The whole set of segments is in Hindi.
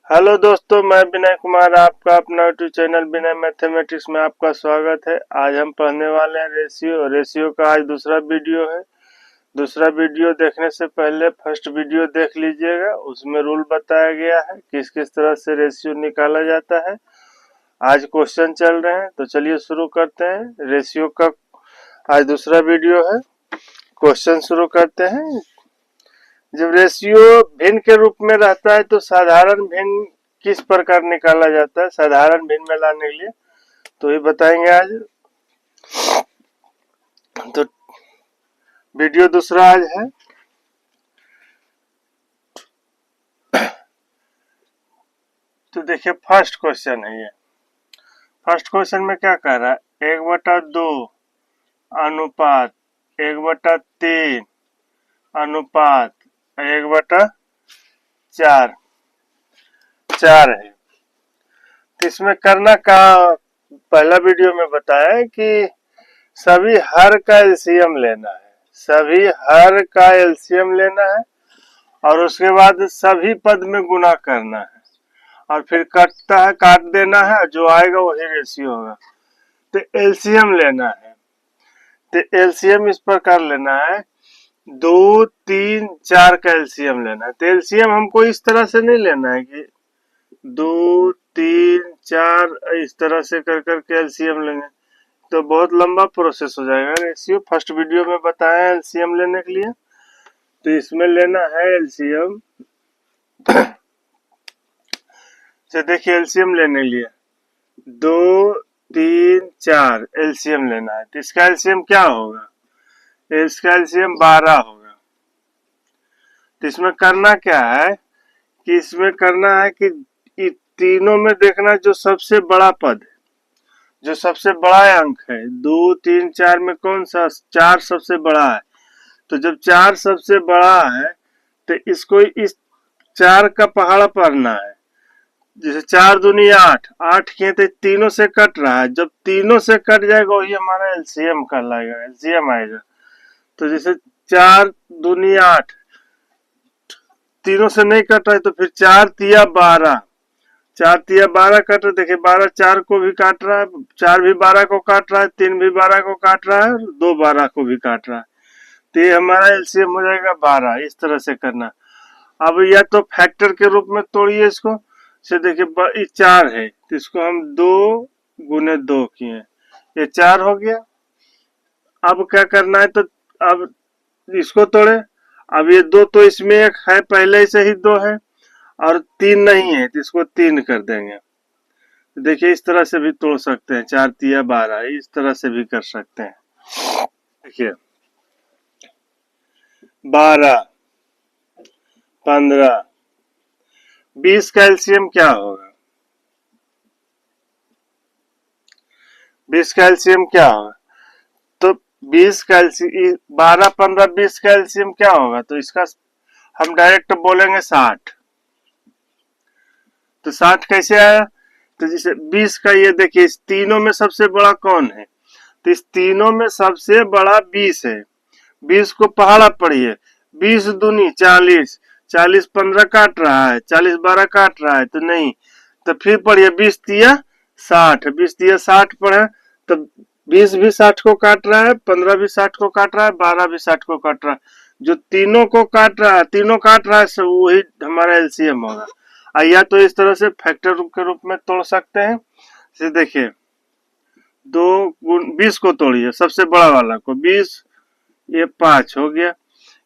हेलो दोस्तों, मैं विनय कुमार, आपका अपना यूट्यूब चैनल विनय मैथमेटिक्स में आपका स्वागत है। आज हम पढ़ने वाले हैं रेशियो का आज दूसरा वीडियो है। दूसरा वीडियो देखने से पहले फर्स्ट वीडियो देख लीजिएगा, उसमें रूल बताया गया है किस किस तरह से रेशियो निकाला जाता है। आज क्वेश्चन चल रहे हैं, तो चलिए शुरू करते हैं। रेशियो का आज दूसरा वीडियो है। क्वेश्चन शुरू करते हैं। जब रेशियो भिन्न के रूप में रहता है तो साधारण भिन्न किस प्रकार निकाला जाता है। साधारण भिन्न में लाने के लिए तो ये बताएंगे आज। तो वीडियो दूसरा आज है। तो देखिए फर्स्ट क्वेश्चन है ये। फर्स्ट क्वेश्चन में क्या कह रहा है, 1/2 अनुपात 1/3 अनुपात 1/4 है। तो इसमें करना का पहला वीडियो में बताया है कि सभी हर का एलसीएम लेना है। सभी हर का एलसीएम लेना है और उसके बाद सभी पद में गुना करना है और फिर कटता है, काट देना है, जो आएगा वही रेशियो होगा। तो एलसीएम लेना है। तो एलसीएम इस प्रकार लेना है, 2, 3, 4 का एलसीएम लेना है। तो एलसीएम हमको इस तरह से नहीं लेना है कि 2, 3, 4 इस तरह से कर करके एलसीएम लेंगे तो बहुत लंबा प्रोसेस हो जाएगा। रेशियो फर्स्ट वीडियो में बताया एलसीएम लेने के लिए। तो इसमें लेना है एलसीएम। तो देखिए एलसीएम लेने के लिए 2, 3, 4 एलसीएम लेना है। तो इसका एलसीएम क्या होगा, इसका एलसीएम 12 होगा। तो इसमें करना क्या है कि इसमें करना है कि तीनों में देखना जो सबसे बड़ा पद है, जो सबसे बड़ा अंक है। 2, 3, 4 में कौन सा 4 सबसे बड़ा है। तो जब 4 सबसे बड़ा है तो इसको इस 4 का पहाड़ा पढ़ना है। जैसे 4 दूनी 8, 8 किए तो तीनों से कट रहा है। जब तीनों से कट जाएगा वही हमारा एलसीएम कहलाएगा, एलसीएम आएगा। तो जैसे 4 दूनी 8 तीनों से नहीं कट रहा है तो फिर 4 तिया 12, 4 तिया 12 कट रहा है। देखिए 12 4 को भी काट रहा है, 4 भी 12 को काट रहा है, 3 भी 12 को काट रहा है, 2 12 को भी काट रहा है। तो ये हमारा एलसीएम हो जाएगा 12। इस तरह से करना। अब या तो फैक्टर के रूप में तोड़िए इसको। से देखिए 4 है तो इसको हम 2 गुने 2 किए, ये 4 हो गया। अब क्या करना है, तो अब इसको तोड़े। अब ये 2 तो इसमें एक है, पहले से ही 2 है और 3 नहीं है तो इसको 3 कर देंगे। देखिए इस तरह से भी तोड़ सकते हैं, 4 तिया 12, इस तरह से भी कर सकते हैं। देखिए 12, 15, 20 का एलसीएम क्या होगा, 20 का एलसीएम क्या होगा। तो 20 का एलसीएम 12, 15, 20 का एलसीएम क्या होगा। तो इसका हम डायरेक्ट बोलेंगे 60। तो 60 कैसे आया, तो जैसे 20 का ये देखिए इस तीनों में सबसे बड़ा कौन है। तो इस तीनों में सबसे बड़ा 20 है। 20 को पहाड़ा पढ़िए, 20 दूनी 40, 40 15 काट रहा है, 40 12 काट रहा है तो नहीं। तो फिर पढ़िए 20 तिया 60, 20 तिया 60 पढ़े तो 20 भी 60 को काट रहा है, 15 भी 60 को काट रहा है, 12 भी 60 को काट रहा है। जो तीनों को काट रहा है, तीनों काट रहा है, सब वही हमारा एलसीएम होगा। या तो इस तरह से फैक्टर के रूप में तोड़ सकते हैं। जैसे देखिए 2 गुण 20 को तोड़िए, सबसे बड़ा वाला को 20, ये 5 हो गया,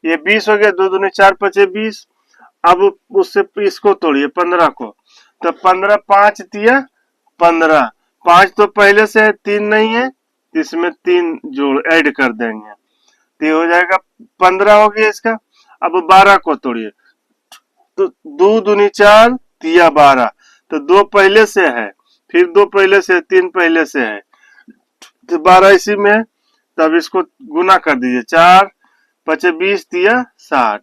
ये 20 हो गया। 2 दूनी 4 5 20। अब उससे इसको तोड़िए 15 को, तो 15 5 तिया 15, 5 तो पहले से है, 3 नहीं है, इसमें 3 जोड़ ऐड कर देंगे तो हो जाएगा 15 हो गया इसका। अब 12 को तोड़िए, तो 2 दूनी 4 तिया 12, तो 2 पहले से है, फिर 2 पहले से, 3 पहले से है, तो 12 इसी में है। तब इसको गुना कर दीजिए, 4 5 20 तिया 60।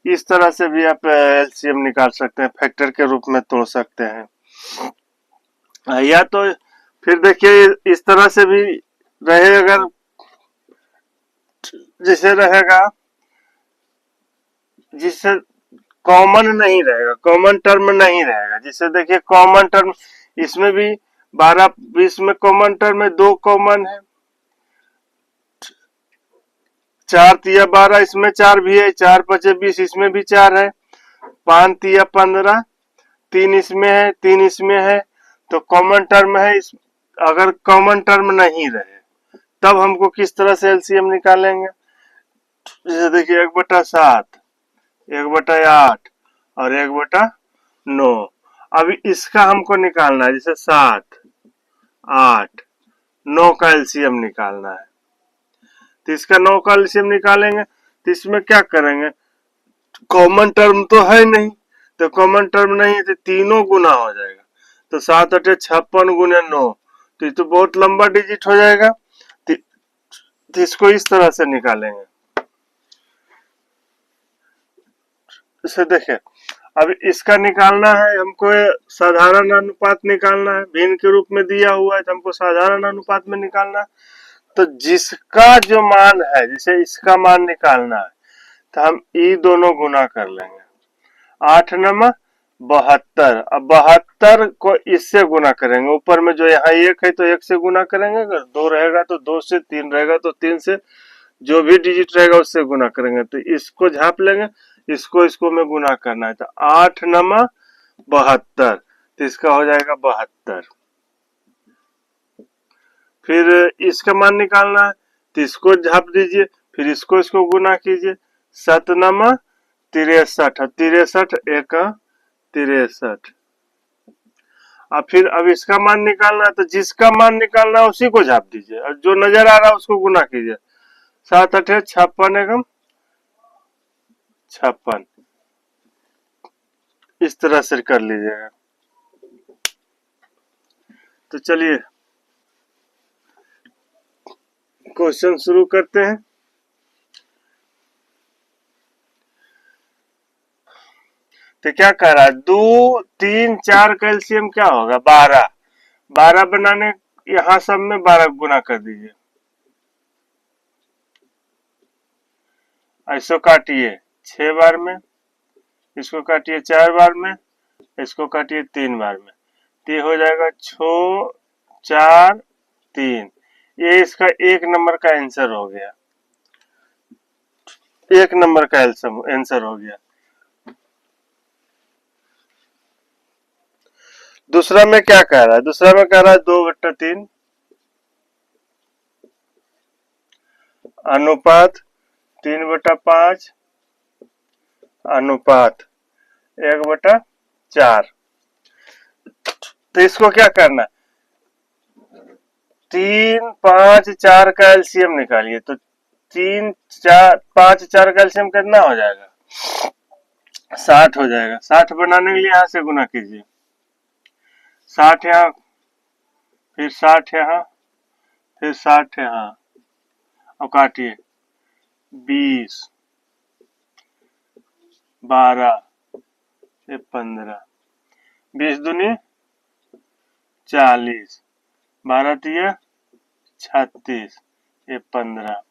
इस तरह से भी आप एलसीएम निकाल सकते हैं, फैक्टर के रूप में तोड़ सकते हैं। या तो फिर देखिए इस तरह से भी रहे, अगर जैसे रहेगा जिससे कॉमन नहीं रहेगा, कॉमन टर्म नहीं रहेगा। जिससे देखिए कॉमन टर्म इसमें भी 12 20 में कॉमन टर्म है, 2 कॉमन है, 4 तिया 12 इसमें 4 भी है, 4 पचे 20 इसमें भी 4 है, 5 तिया 15 3 इसमें है, 3 इसमें है, तो कॉमन टर्म है। अगर कॉमन टर्म नहीं रहे तब हमको किस तरह से एलसीएम निकालेंगे? जैसे देखिए 1/7, 1/8 और 1/9। अभी इसका हमको निकालना है, जैसे 7 8 9 का एलसीएम निकालना है। तो इसका 9 का एलसीएम निकालेंगे तो इसमें क्या करेंगे? कॉमन टर्म तो है नहीं, तो कॉमन टर्म नहीं है तो तीनों गुना हो जाएगा। तो 7 8 56 गुने 9, तो ये तो बहुत लंबा डिजिट हो जाएगा। तो इसको इस तरह से निकालेंगे। इसे देखें, अब इसका निकालना है हमको, साधारण अनुपात निकालना है, भिन्न के रूप में दिया हुआ है तो हमको साधारण अनुपात में निकालना है। तो जिसका जो मान है, जैसे इसका मान निकालना है तो हम ये दोनों गुना कर लेंगे, 8 नमा 72। अब 72 को इससे गुना करेंगे, ऊपर में जो यहाँ 1 है तो 1 से गुना करेंगे, अगर 2 रहेगा तो 2 से, 3 रहेगा तो 3 से, जो भी डिजिट रहेगा उससे गुना करेंगे। तो इसको झाप लेंगे, इसको में गुना करना है, तो 8 नमा 72, तो इसका हो जाएगा 72। फिर इसका मान निकालना है तो इसको झाप दीजिए, फिर इसको गुना कीजिए, 7 नमा 63, 63 एक 63। अब इसका मान निकालना है तो जिसका मान निकालना है उसी को झाप दीजिए और जो नजर आ रहा है उसको गुना कीजिए, 7 8 56 एकम 56। इस तरह से कर लीजिएगा। तो चलिए क्वेश्चन शुरू करते हैं। तो क्या कह रहा है? 2 3 4 का एलसीएम क्या होगा? 12। 12 बनाने यहां सब में 12 गुना कर दीजिए, ऐसो काटिए 6 बार में, इसको काटिए 4 बार में, इसको काटिए 3 बार में, तो ये हो जाएगा 6 4 3। ये इसका 1 नंबर का आंसर हो गया, 1 नंबर का आंसर हो गया। दूसरा में क्या कह रहा है? दूसरा में कह रहा है 2/3 अनुपात 3/5 अनुपात 1/4। तो इसको क्या करना है? 3 5 4 का एलसीएम निकालिए। तो 3 4 5 4 का एलसीएम कितना हो जाएगा? 60 हो जाएगा। 60 बनाने के लिए यहां से गुना कीजिए, 60 यहाँ, फिर 60 यहाँ, फिर 60 यहाँ, और काटिए 20 12 15, 20 दूनी 40, 12 तिया 36, ये 15।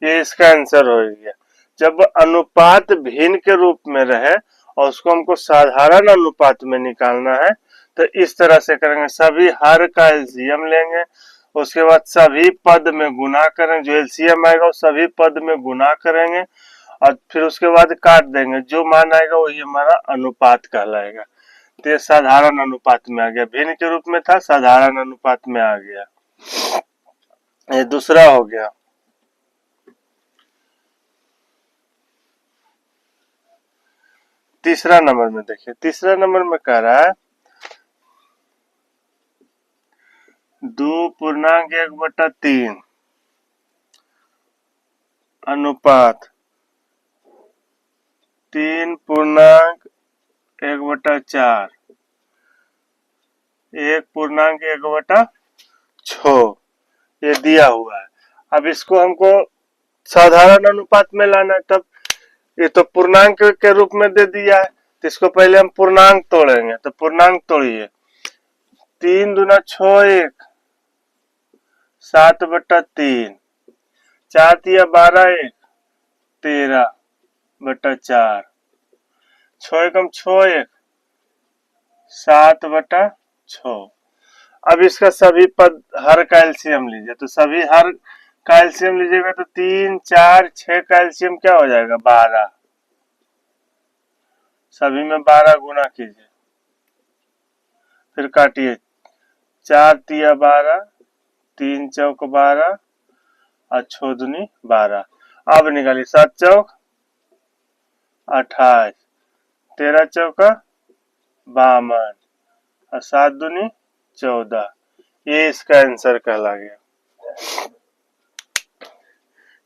ये इसका आंसर हो गया। जब अनुपात भिन्न के रूप में रहे और उसको हमको साधारण अनुपात में निकालना है तो इस तरह से करेंगे, सभी हर का एलसीएम लेंगे, उसके बाद सभी पद में गुना करेंगे, जो एलसीएम आएगा वो सभी पद में गुना करेंगे और फिर उसके बाद काट देंगे, जो मान आएगा वही हमारा अनुपात कहलाएगा। तो ये साधारण अनुपात में आ गया, भिन्न के रूप में था साधारण अनुपात में आ गया। ये दूसरा हो गया। तीसरा नंबर में देखिए, तीसरा नंबर में कह रहा है 2.1/3 अनुपात 3.1/4 1.1/6 ये दिया हुआ है। अब इसको हमको साधारण अनुपात में लाना है, तब ये तो पूर्णांक के रूप में दे दिया है तो इसको पहले हम पूर्णांक तोड़ेंगे। तो पूर्णांक तोड़िए, 3 दूना 6 1 7/3, 4 तिया 12 1 13/4, 6 एकम 6 1 7/6। अब इसका सभी पद हर का एलसीएम लीजिए, तो सभी हर का एलसीएम लीजिएगा तो 3 4 6 का एलसीएम क्या हो जाएगा 12। सभी में 12 गुना कीजिए, फिर काटिए। 4 तिया 12, 3 चौक 12 और 6 दूनी 12। अब निकालिए 7 चौक 28, 13 चौका 52 और 7 दूनी 14। ये इसका आंसर कहला गया,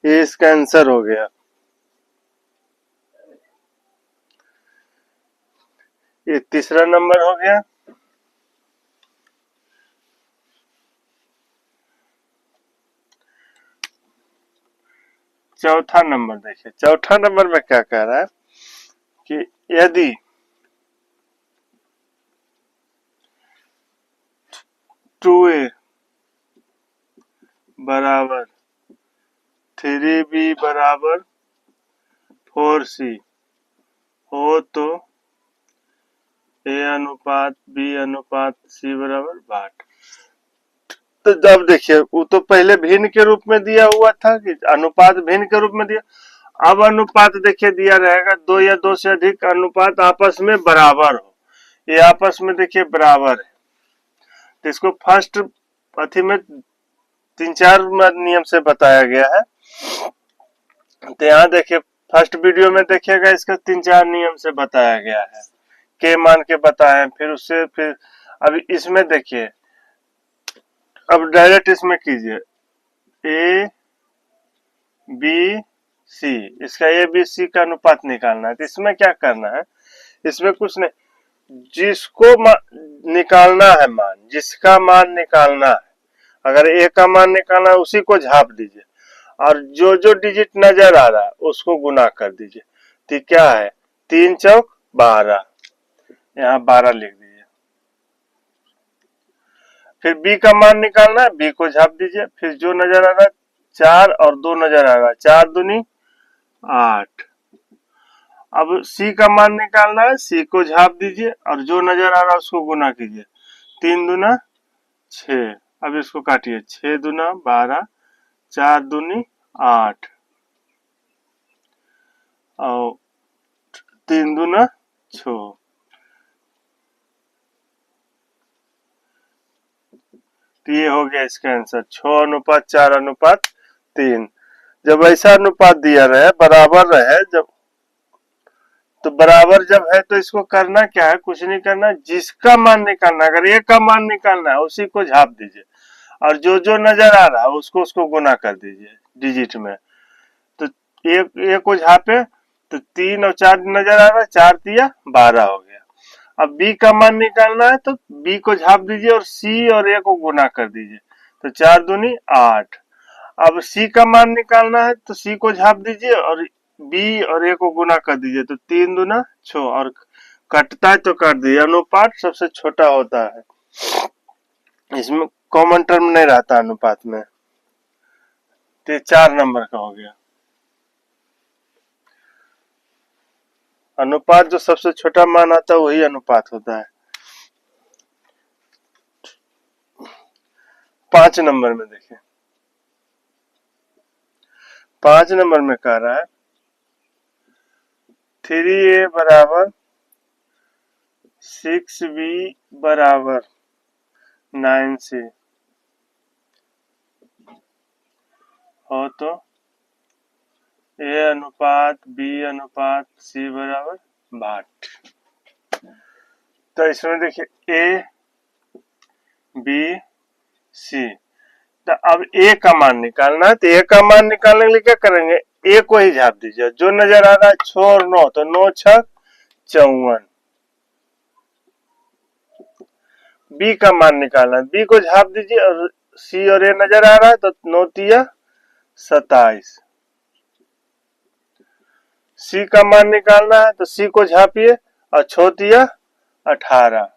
ये इसका आंसर हो गया। ये तीसरा नंबर हो गया। चौथा नंबर देखिए, चौथा नंबर में क्या कह रहा है कि यदि 2a बराबर 3b बराबर 4c हो तो a अनुपात b अनुपात c बराबर 62। तो जब देखिए वो तो पहले भिन्न के रूप में दिया हुआ था कि अनुपात भिन्न के रूप में दिया, अब अनुपात देखिए दिया रहेगा 2 या 2 से अधिक अनुपात आपस में बराबर हो। ये आपस में देखिए बराबर है, तो इसको फर्स्ट अथी में 3-4 नियम से बताया गया है। तो यहाँ देखिए फर्स्ट वीडियो में देखिएगा इसका 3-4 नियम से बताया गया है, के मान के बताए, फिर उससे फिर अब इसमें देखिए, अब डायरेक्ट इसमें कीजिए ए बी सी, इसका ए बी सी का अनुपात निकालना है। तो इसमें क्या करना है, इसमें कुछ नहीं, जिसको निकालना है मान, जिसका मान निकालना है, अगर ए का मान निकालना है उसी को झाप दीजिए और जो जो डिजिट नजर आ रहा है उसको गुना कर दीजिए। तो क्या है 3 चौक 12, यहाँ 12 लिख दीजिए। फिर बी का मान निकालना है, बी को झाप दीजिए, फिर जो नजर आ रहा है 4 और 2 नजर आ रहा है, 4 दूनी 8। अब सी का मान निकालना है, सी को झाप दीजिए और जो नजर आ रहा है उसको गुना कीजिए, 3 दूना 6। अब इसको काटिए, 6 दूना 12, 4 दूनी 8 और 3 दूना 6। तो ये हो गया इसका आंसर 6:4:3। जब ऐसा अनुपात दिया रहे बराबर रहे, जब तो बराबर जब है तो इसको करना क्या है, कुछ नहीं करना, जिसका मान निकालना, अगर ए का मान निकालना है उसी को झाप दीजिए और जो जो नजर आ रहा है उसको उसको गुना कर दीजिए डिजिट में। तो ए को झापे तो 3 और 4 नजर आ रहा है, 4 तिया 12 हो गया। अब बी का मान निकालना है तो बी को झाप दीजिए और सी और ए को गुना कर दीजिए, तो 4 दूनी 8। अब सी का मान निकालना है तो सी को झाप दीजिए और बी और ए को गुना कर दीजिए, तो 3 दूना 6 और कटता है तो काट दीजिए। अनुपात सबसे छोटा होता है, इसमें कॉमन टर्म नहीं रहता अनुपात में। तो 4 नंबर का हो गया। अनुपात जो सबसे छोटा मान आता है वही अनुपात होता है। 5 नंबर में देखिए, 5 नंबर में कह रहा है 3a बराबर 6b बराबर 9c हो तो ए अनुपात बी अनुपात सी बराबर 62। तो इसमें देखिए ए बी सी, तो अब ए का मान निकालना है, तो ए का मान निकालने के लिए क्या करेंगे, ए को ही झाप दीजिए, जो नजर आ रहा है 6 और 9, तो 9 6 54। बी का मान निकालना है, बी को झाप दीजिए और सी और ए नजर आ रहा है तो 9 तिया 27। सी का मान निकालना है तो सी को झापिए और 6 तिया 18।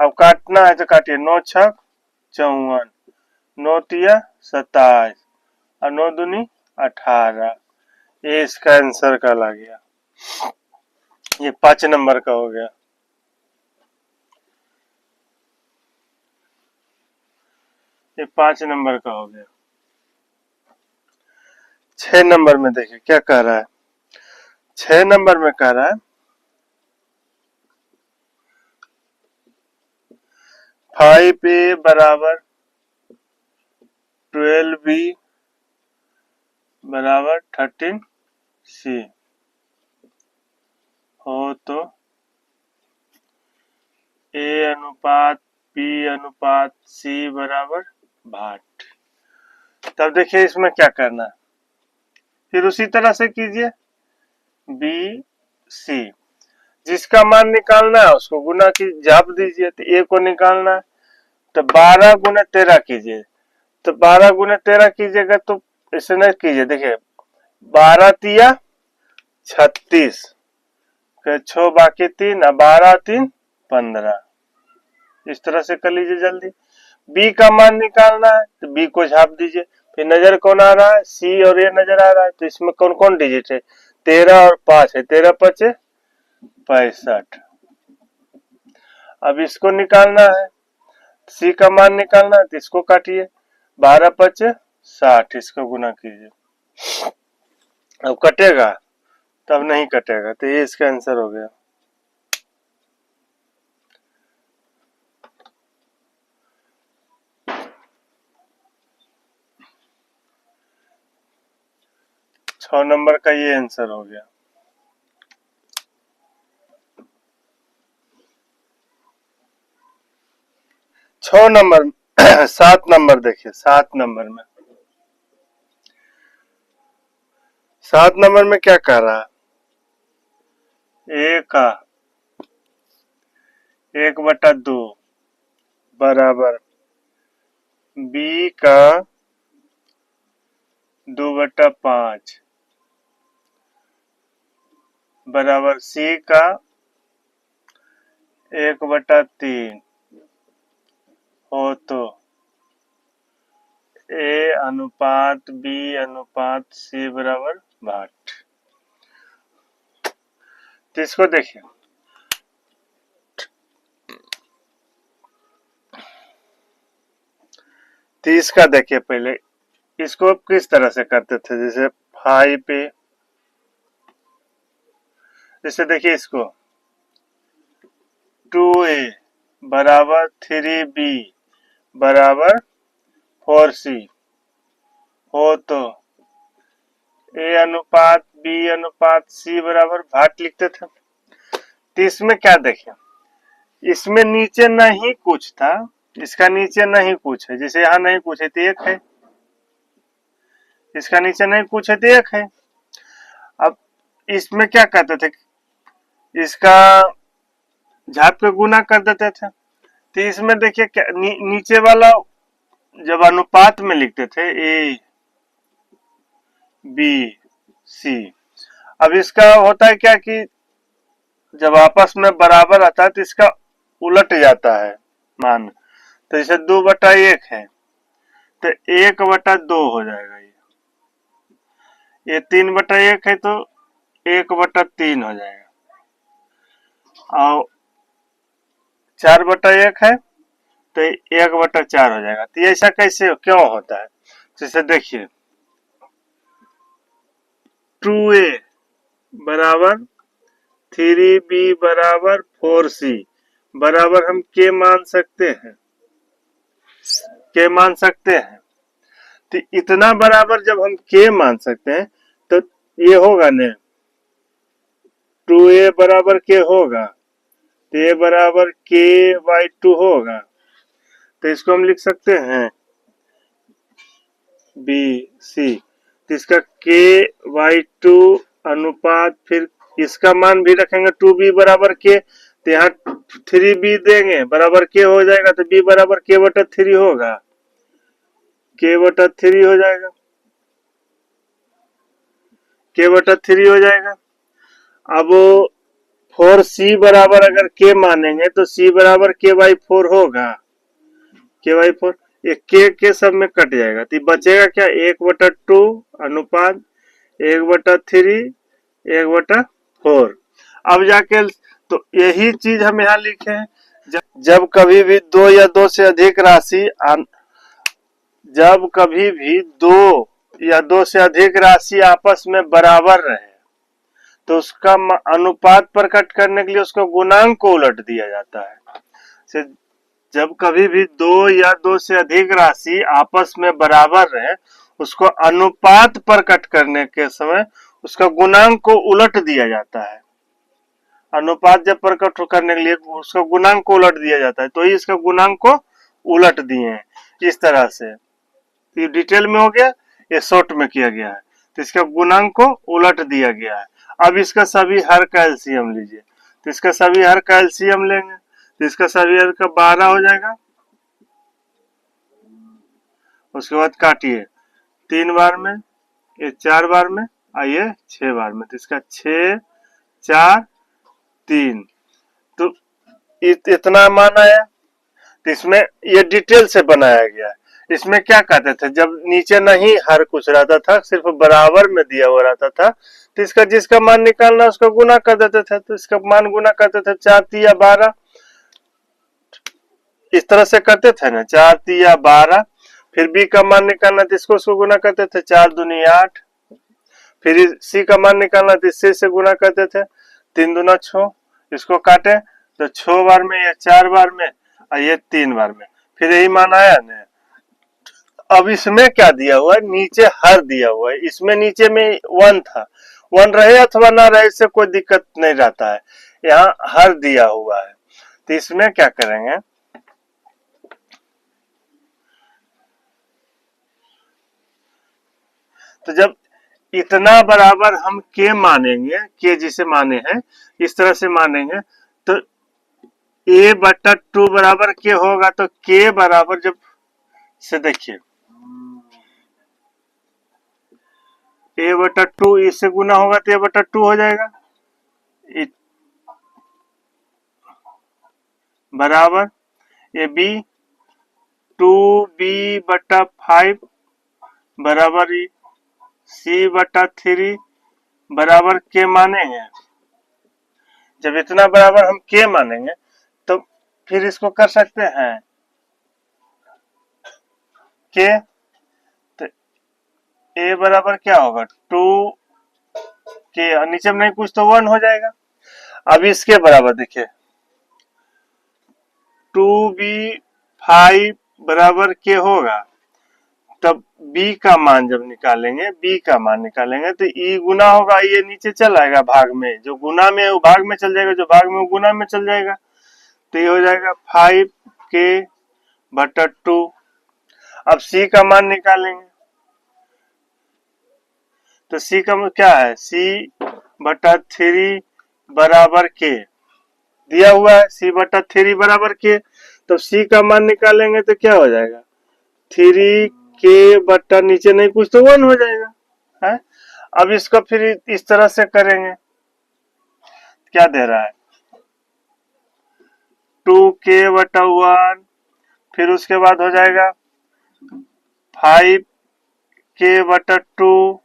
अब काटना है तो काटिए, 9 6 54, 9 तिया 27 और 9 दूनी 18। ये इसका आंसर कहला गया। ये 5 नंबर का हो गया। ये 5 नंबर का हो गया। 6 नंबर में देखिए क्या कह रहा है। 6 नंबर में कह रहा है 5A बराबर 12B बराबर 13C हो तो A अनुपात B अनुपात C बराबर 8। तब देखिए इसमें क्या करना है, फिर उसी तरह से कीजिए। B C जिसका मान निकालना है उसको गुना की झाप दीजिए। तो A को निकालना है तो 12 गुना 13 कीजिए। तो 12 गुना 13 कीजिएगा तो इसे न कीजिए, देखिए 12 तिया 36, फिर 6 बाकी 3, 12 3 15। इस तरह से कर लीजिए जल्दी। बी का मान निकालना है तो बी को झाप दीजिए। फिर नजर कौन आ रहा है, सी और ए नजर आ रहा है। तो इसमें कौन कौन डिजिट है, 13 और 5 है, 13 5 65। अब इसको निकालना है, सी का मान निकालना है तो इसको काटिए, 12 5 60, इसको गुना कीजिए। अब कटेगा, तब नहीं कटेगा। तो ये इसका आंसर हो गया। छह नंबर का ये आंसर हो गया। 6 नंबर 7 नंबर देखिए। 7 नंबर में 7 नंबर में क्या कह रहा है, ए का 1/2 बराबर बी का 2/5 बराबर सी का 1/3 हो तो ए अनुपात बी अनुपात सी बराबर 8। तो इसको देखिए, तो इसका देखिए पहले इसको किस तरह से करते थे, जैसे 5 पे, जैसे देखिए इसको 2A बराबर 3B बराबर 4C हो तो ए अनुपात बी अनुपात सी बराबर 8 लिखते थे। तो इसमें क्या देखें, इसमें नीचे नहीं कुछ था, इसका नीचे नहीं कुछ है, जैसे यहाँ नहीं कुछ है तो 1 है, इसका नीचे नहीं कुछ है तो 1 है। अब इसमें क्या करते थे, इसका झाप पे गुना कर देते थे। तो इसमें देखिए क्या नीचे वाला जब अनुपात में लिखते थे ए बी सी, अब इसका होता है क्या कि जब आपस में बराबर आता है तो इसका उलट जाता है मान। तो जैसे 2/1 है तो 1/2 हो जाएगा। ये 3/1 है तो 1/3 हो जाएगा, और 4/1 है तो 1/4 हो जाएगा। तो ऐसा कैसे क्यों होता है, जैसे देखिए 2A बराबर 3B बराबर 4C बराबर हम के मान सकते हैं, के मान सकते हैं। तो इतना बराबर जब हम के मान सकते हैं तो ये होगा न 2A बराबर के होगा तो ए बराबर k/2 होगा। तो इसको हम लिख सकते हैं बी सी। तो इसका k/2 अनुपात, फिर इसका मान भी रखेंगे 2b बराबर के, तो यहाँ 3b देंगे बराबर के हो जाएगा, तो b बराबर k/3 होगा, k/3 हो जाएगा, k/3 हो जाएगा। अब 4c बराबर अगर k मानेंगे तो c बराबर k/4 होगा, k/4। ये के सब में कट जाएगा तो बचेगा क्या, 1/2 अनुपात 1/3 1/4। अब जाके तो यही चीज हम यहाँ लिखे हैं, जब कभी भी दो या दो से अधिक राशि जब कभी भी दो या दो से अधिक राशि आपस में बराबर रहे तो उसका अनुपात प्रकट करने के लिए उसको गुणांक को उलट दिया जाता है। जब कभी भी दो या दो से अधिक राशि आपस में बराबर रहे उसको अनुपात प्रकट करने के समय उसका गुणांक को उलट दिया जाता है। अनुपात जब प्रकट करने के लिए उसका गुणांक को उलट दिया जाता है, तो ही इसका गुणांक को उलट दिए हैं इस तरह से। ये डिटेल में हो गया, ये शॉर्ट में किया गया है, तो इसका गुणांक को उलट दिया गया है। अब इसका सभी हर का एलसीएम लीजिए, तो इसका सभी हर का एलसीएम लेंगे तो इसका सभी हर का 12 हो जाएगा। उसके बाद काटिए 3 बार में, ये 4 बार में, आइए 6 बार में, तो इसका 6 4 3, तो इतना मान आया। तो इसमें ये डिटेल से बनाया गया है। इसमें क्या कहते थे, जब नीचे नहीं हर कुछ रहता था, सिर्फ बराबर में दिया हुआ रहता था, तो इसका जिसका मान निकालना उसका गुना कर देते थे, तो इसका मान गुना करते थे 4 तिया 12, इस तरह से करते थे ना, 4 तिया 12। फिर बी का मान निकालना तो इसको गुना करते थे, 4 दूनी 8। फिर सी का मान निकालना तो इससे से गुना करते थे, 3 दूना 6। इसको काटे तो 6 बार में, या 4 बार में, और ये 3 बार में, फिर यही मान आया ना। अब इसमें क्या दिया हुआ है, नीचे हर दिया हुआ है। इसमें नीचे में 1 था, 1 रहे अथवा ना रहे इससे कोई दिक्कत नहीं रहता है, यहाँ हर दिया हुआ है। तो इसमें क्या करेंगे, तो जब इतना बराबर हम के मानेंगे, के जिसे माने हैं इस तरह से मानेंगे, तो a बटा 2 बराबर के होगा, तो के बराबर जब से देखिए a बटा 2 इससे गुना होगा तो a बटा 2 हो जाएगा, बराबर ये b 2b बटा 5 बराबर c बटा 3 बराबर के मानेंगे। जब इतना बराबर हम के मानेंगे तो फिर इसको कर सकते हैं के, तो a बराबर क्या होगा 2 के, नीचे में नहीं कुछ तो 1 हो जाएगा। अब इसके बराबर देखिए 2b5 बराबर के होगा, तब b का मान जब निकालेंगे, b का मान निकालेंगे तो e गुना होगा, ये नीचे चल आएगा भाग में, जो गुना में है वो भाग में चल जाएगा, जो भाग में वो गुना में चल जाएगा, तो ये हो जाएगा 5k बटा 2। अब c का मान निकालेंगे तो c का क्या है, c बटा 3 बराबर के दिया हुआ है, c बटा 3 बराबर के, तो c का मान निकालेंगे तो क्या हो जाएगा 3k बटा नीचे नहीं कुछ तो 1 हो जाएगा है। अब इसको फिर इस तरह से करेंगे, क्या दे रहा है 2k बटा 1, फिर उसके बाद हो जाएगा 5k बटा 2,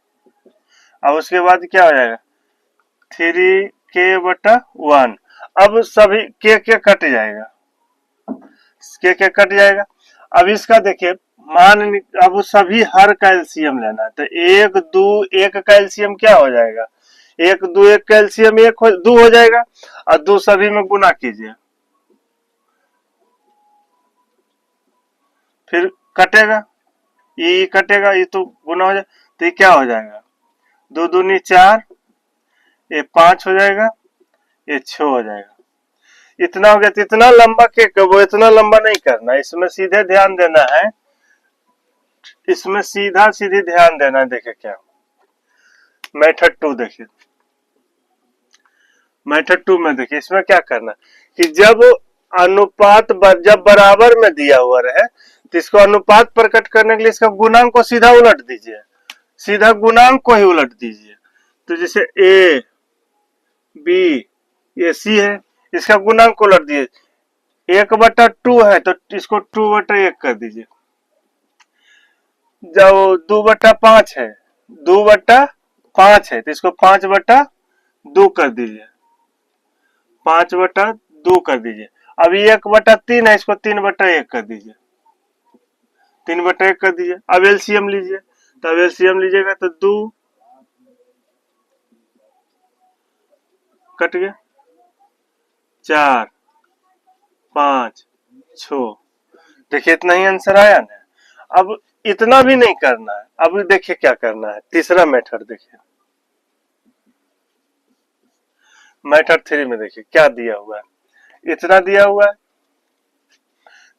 और उसके बाद क्या हो जाएगा 3k बटा 1। अब सभी के कट जाएगा, के कट जाएगा। अब इसका देखिए मान, अब सभी हर का एलसीएम लेना है, तो 1 2 1 का एलसीएम क्या हो जाएगा, 1 2 1 का एलसीएम 2 हो जाएगा, और 2 सभी में गुना कीजिए, फिर कटेगा, ये कटेगा, ये तो गुना हो जाएगा, तो ये क्या हो जाएगा 2 दूनी 4, ये 5 हो जाएगा, ये 6 हो जाएगा। इतना हो गया, तो इतना लंबा के वो इतना लंबा नहीं करना, इसमें सीधे ध्यान देना है, इसमें सीधा सीधी ध्यान देना है। देखिए क्या मेथड 2, देखिए मेथड 2 में देखिए इसमें क्या करना कि जब अनुपात जब बराबर में दिया हुआ रहे तो इसको अनुपात प्रकट करने के लिए इसका गुणांक को सीधा उलट दीजिए, सीधा गुणांक को ही उलट दीजिए। तो जैसे a b ये c है, इसका गुणांक को उलट दीजिए, 1 बटा 2 है तो इसको 2 बटा 1 कर दीजिए। जब 2 बटा 5 है, 2 बटा 5 है तो इसको 5 बटा 2 कर दीजिए, 5/2 कर दीजिए। अब 1/3 है, इसको 3/1 कर दीजिए, 3/1 कर दीजिए। अब एलसीएम लीजिए, तो अब एलसीएम लीजिएगा तो 2 कट गया, 4 5 6। देखिए इतना ही आंसर आया ना। अब इतना भी नहीं करना है, अब देखिए क्या करना है। तीसरा मेथड देखिए, मेथड 3 में देखिए क्या दिया हुआ है, इतना दिया हुआ है।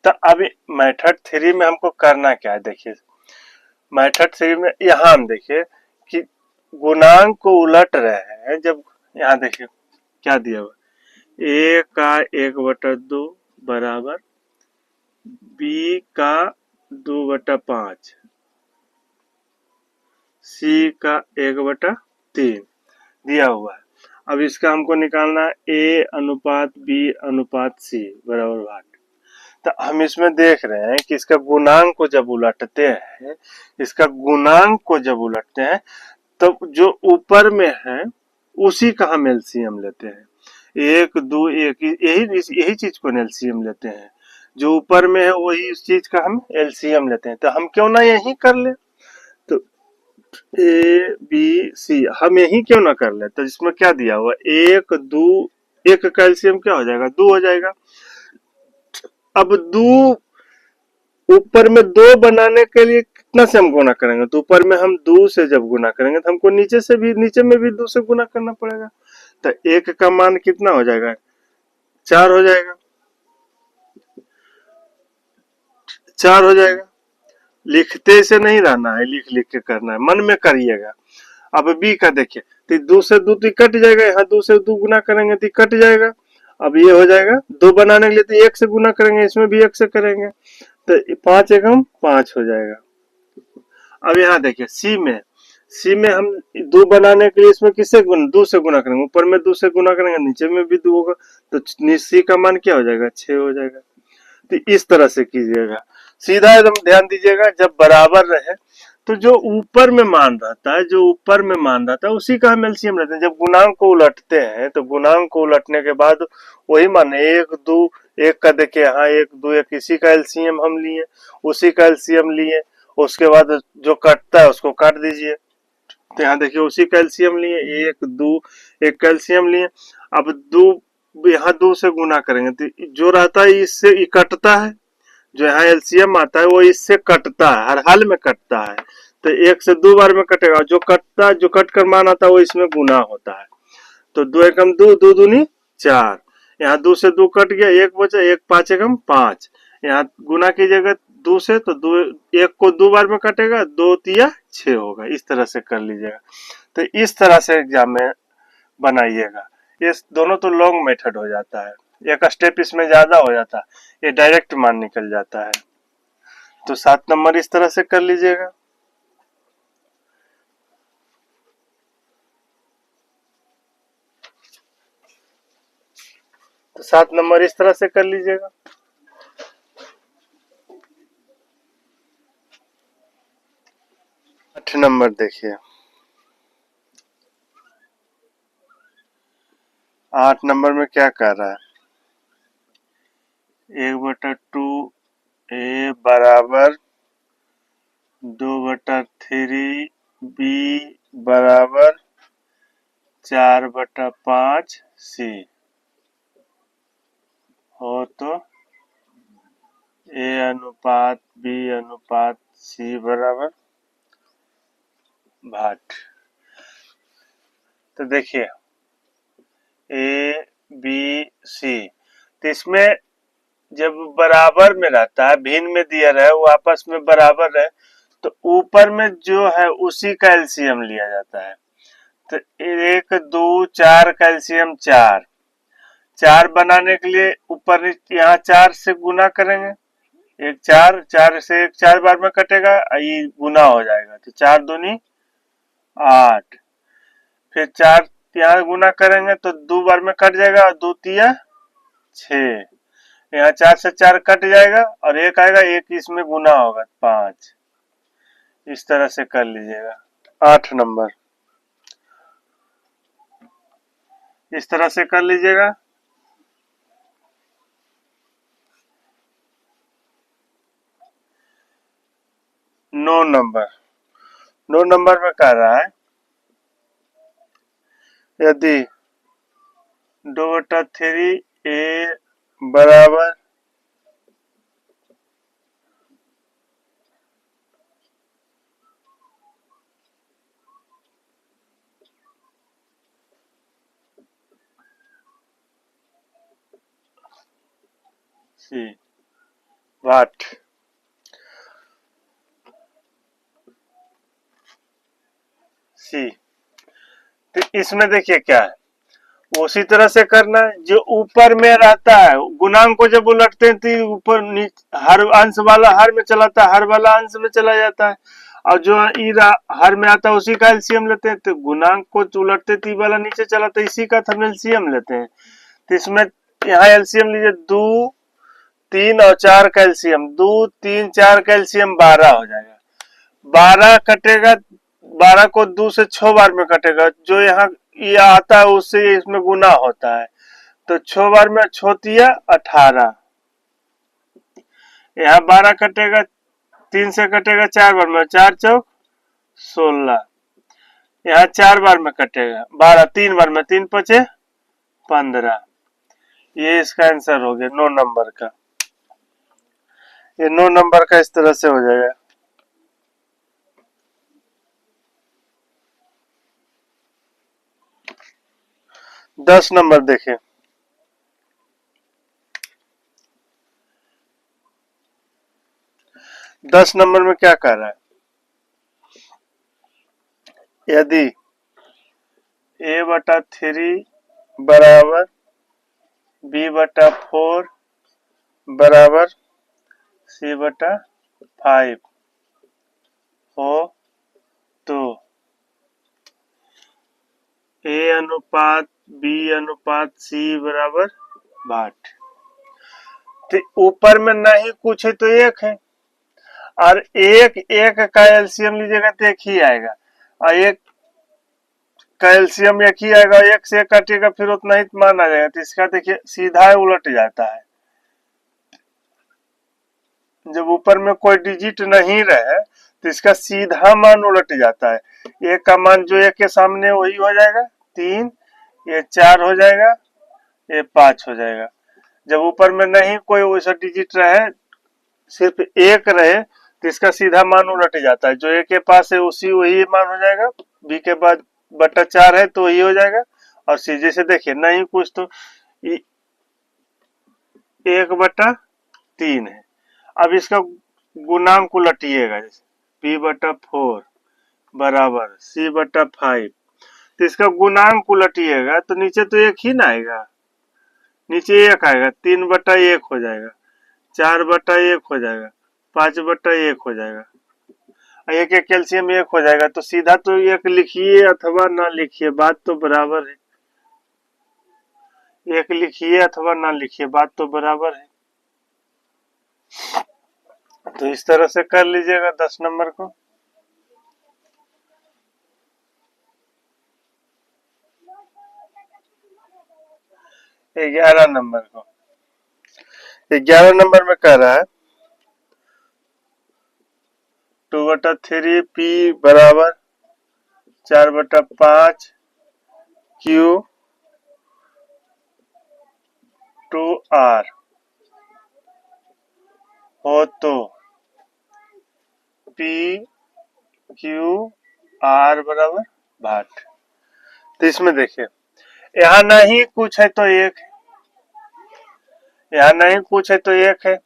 तो अभी मेथड 3 में हमको करना क्या है, देखिए मेथड 3 में यहाँ हम देखिए कि गुणांक को उलट रहे हैं। जब यहाँ देखिए क्या दिया हुआ, ए का 1/2 बराबर बी का 2/5, सी का 1/3 दिया हुआ है। अब इसका हमको निकालना है ए अनुपात बी अनुपात सी बराबर भाग। तो हम इसमें देख रहे हैं कि इसका गुणांक को जब उलटते हैं, इसका गुणांक को जब उलटते हैं तो जो ऊपर में है उसी का हम एलसीएम लेते हैं। 1 2 1 यही चीज को एलसीएम लेते हैं। जो ऊपर में है वही उस चीज का हम एलसीएम लेते हैं। तो हम क्यों ना यही कर ले, तो ए बी सी हम यही क्यों ना कर ले। तो इसमें क्या दिया हुआ, 1 2 1 का एलसीएम क्या हो जाएगा, 2 हो जाएगा। अब 2 ऊपर में 2 बनाने के लिए कितना से हम गुना करेंगे, तो ऊपर में हम 2 से जब गुना करेंगे तो हमको नीचे में भी 2 से गुना करना पड़ेगा। तो 1 का मान कितना हो जाएगा, 4 हो जाएगा, 4 हो जाएगा। लिखते से नहीं रहना है, लिख लिख के करना है, मन में करिएगा। अब बी का देखिए, तो 2 से 2 तो कट जाएगा, यहाँ 2 से 2 गुना करेंगे तो कट जाएगा। अब ये हो जाएगा 2 बनाने के लिए तो 1 से गुना करेंगे, इसमें भी 1 से करेंगे तो 5 एकम 5 हो जाएगा। अब यहाँ देखिए सी में हम 2 बनाने के लिए इसमें किससे 2 से गुना करेंगे, ऊपर में 2 से गुना करेंगे, नीचे में भी 2 होगा, तो सी का मान क्या हो जाएगा, 6 हो जाएगा। तो इस तरह से कीजिएगा, सीधा एकदम ध्यान दीजिएगा। जब बराबर रहे तो जो ऊपर में मान रहता है, जो ऊपर में मान रहता है उसी का हम एलसीएम लेते हैं। जब गुणांक को उलटते हैं तो गुणांक को उलटने के बाद वही मान 1 2 1 का देखिए यहाँ 1 2 1 इसी का एलसीएम हम लिए, उसी का एलसीएम लिए। उसके बाद जो कटता है उसको काट दीजिए। तो यहाँ देखिए उसी कैल्शियम लिए, 1 2 1 कैल्शियम लिए। अब 2 यहाँ 2 से गुना करेंगे तो जो रहता है इससे कटता है, जो यहाँ एलसीएम आता है वो इससे कटता है, हर हाल में कटता है। तो 1 से 2 बार में कटेगा, जो कटता है जो कट कर मान आता है वो इसमें गुना होता है। तो 2 एकम 2 2 दूनी 4, यहाँ 2 से 2 कट गया, 1 बचा, 1 5 एकम 5। यहाँ गुना कीजिएगा 2 से तो 2 1 को 2 बार में कटेगा, 2 तिया 6 होगा। इस तरह से कर लीजिएगा। तो इस तरह से एग्जाम में बनाइएगा। ये दोनों तो लॉन्ग मेथड हो जाता है, एक स्टेप इसमें ज्यादा हो जाता है, ये डायरेक्ट मान निकल जाता है। तो 7 नंबर इस तरह से कर लीजिएगा। तो 7 नंबर इस तरह से कर लीजिएगा। 8 नंबर देखिए, 8 नंबर में क्या कर रहा है, 1/2 ए बराबर 2/3 बी बराबर 4/5 सी हो तो ए अनुपात बी अनुपात सी बराबर भाट। तो देखिए ए बी सी, तो इसमें जब बराबर में रहता है, भिन्न में दिया रहे वो आपस में बराबर रहे तो ऊपर में जो है उसी का एलसीएम लिया जाता है। तो 1 2 4 का एलसीएम 4, 4 बनाने के लिए ऊपर यहाँ 4 से गुना करेंगे, एक 4 4 से एक 4 बार में कटेगा, ये गुना हो जाएगा तो 4 दूनी 8। फिर 4 यहाँ गुना करेंगे तो 2 बार में कट जाएगा और 2 तिया 6, यहाँ 4 से 4 कट जाएगा और एक आएगा, एक इसमें गुना होगा 5। इस तरह से कर लीजिएगा। 8 नंबर इस तरह से कर लीजिएगा। 9 नंबर में कह रहा है यदि 2/3 ए बराबर सी वाट सी, तो इसमें देखिए क्या है, उसी तरह से करना है जो ऊपर में रहता है। गुणांक को जब उलटते हैं तो ऊपर हर अंश वाला हर में चलाता है, हर वाला अंश में चला जाता है, और जो हर में आता है उसी का एलसीएम लेते हैं। तो गुणांक को उलटते तो वाला नीचे चलाता है, इसी का हम एलसीएम लेते हैं। तो इसमें यहाँ एलसीएम लीजिए, 2 3 और 4 का एलसीएम, 2 3 4 का एलसीएम 12 हो जाएगा। 12 कटेगा, 12 को 2 से 6 बार में कटेगा, जो यहाँ ये आता है उससे इसमें गुना होता है। तो 6 बार में छोतिया 18, यहाँ 12 कटेगा, 3 से कटेगा 4 बार में, 4 चौक 16, यहाँ 4 बार में कटेगा 12, 3 बार में 3 पचे 15। ये इसका आंसर हो गया 9 नंबर का। ये 9 नंबर का इस तरह से हो जाएगा। 10 नंबर देखिए, 10 नंबर में क्या कह रहा है, यदि a/3 बराबर b/4 बराबर c/5 हो तो a अनुपात b अनुपात c बराबर 8। तो ऊपर में नहीं कुछ है तो एक है, और एक एक का एलसीएम लीजिएगा तो एक ही आएगा, और एक का एलसीएम एक ही आएगा, एक से एक काटिएगा फिर उतना ही मान आ जाएगा। तो इसका देखिए सीधा उलट जाता है, जब ऊपर में कोई डिजिट नहीं रहे तो इसका सीधा मान उलट जाता है। एक का मान जो एक के सामने वही हो जाएगा 3, ये 4 हो जाएगा, ये 5 हो जाएगा। जब ऊपर में नहीं कोई वैसा डिजिट रहे, सिर्फ एक रहे, तो इसका सीधा मान उलट जाता है। जो ए के पास है उसी वही मान हो जाएगा, बी के बाद बटा 4 है तो वही हो जाएगा, और सी जैसे देखिए नहीं कुछ तो 1/3 है। अब इसका गुणांक उलटिएगा, जैसे b/4 बराबर c/5, तो इसका गुणांक उलटिएगा तो नीचे तो एक ही ना आएगा, नीचे एक आएगा, 3/1 हो जाएगा, 4/1 हो जाएगा, 5/1 हो जाएगा, एक एक कैल्शियम एक हो जाएगा। तो सीधा तो एक लिखिए अथवा ना लिखिए, बात तो बराबर है। एक लिखिए अथवा ना लिखिए, बात तो बराबर है। तो इस तरह से कर लीजिएगा 10 नंबर को। ग्यारह नंबर को, 11 नंबर में कह रहा है 2/3 पी बराबर 4/5 क्यू 2r हो तो पी क्यू आर बराबर 8। तो इसमें देखिए यहाँ नहीं कुछ है तो एक है, यहाँ नहीं कुछ है तो एक है,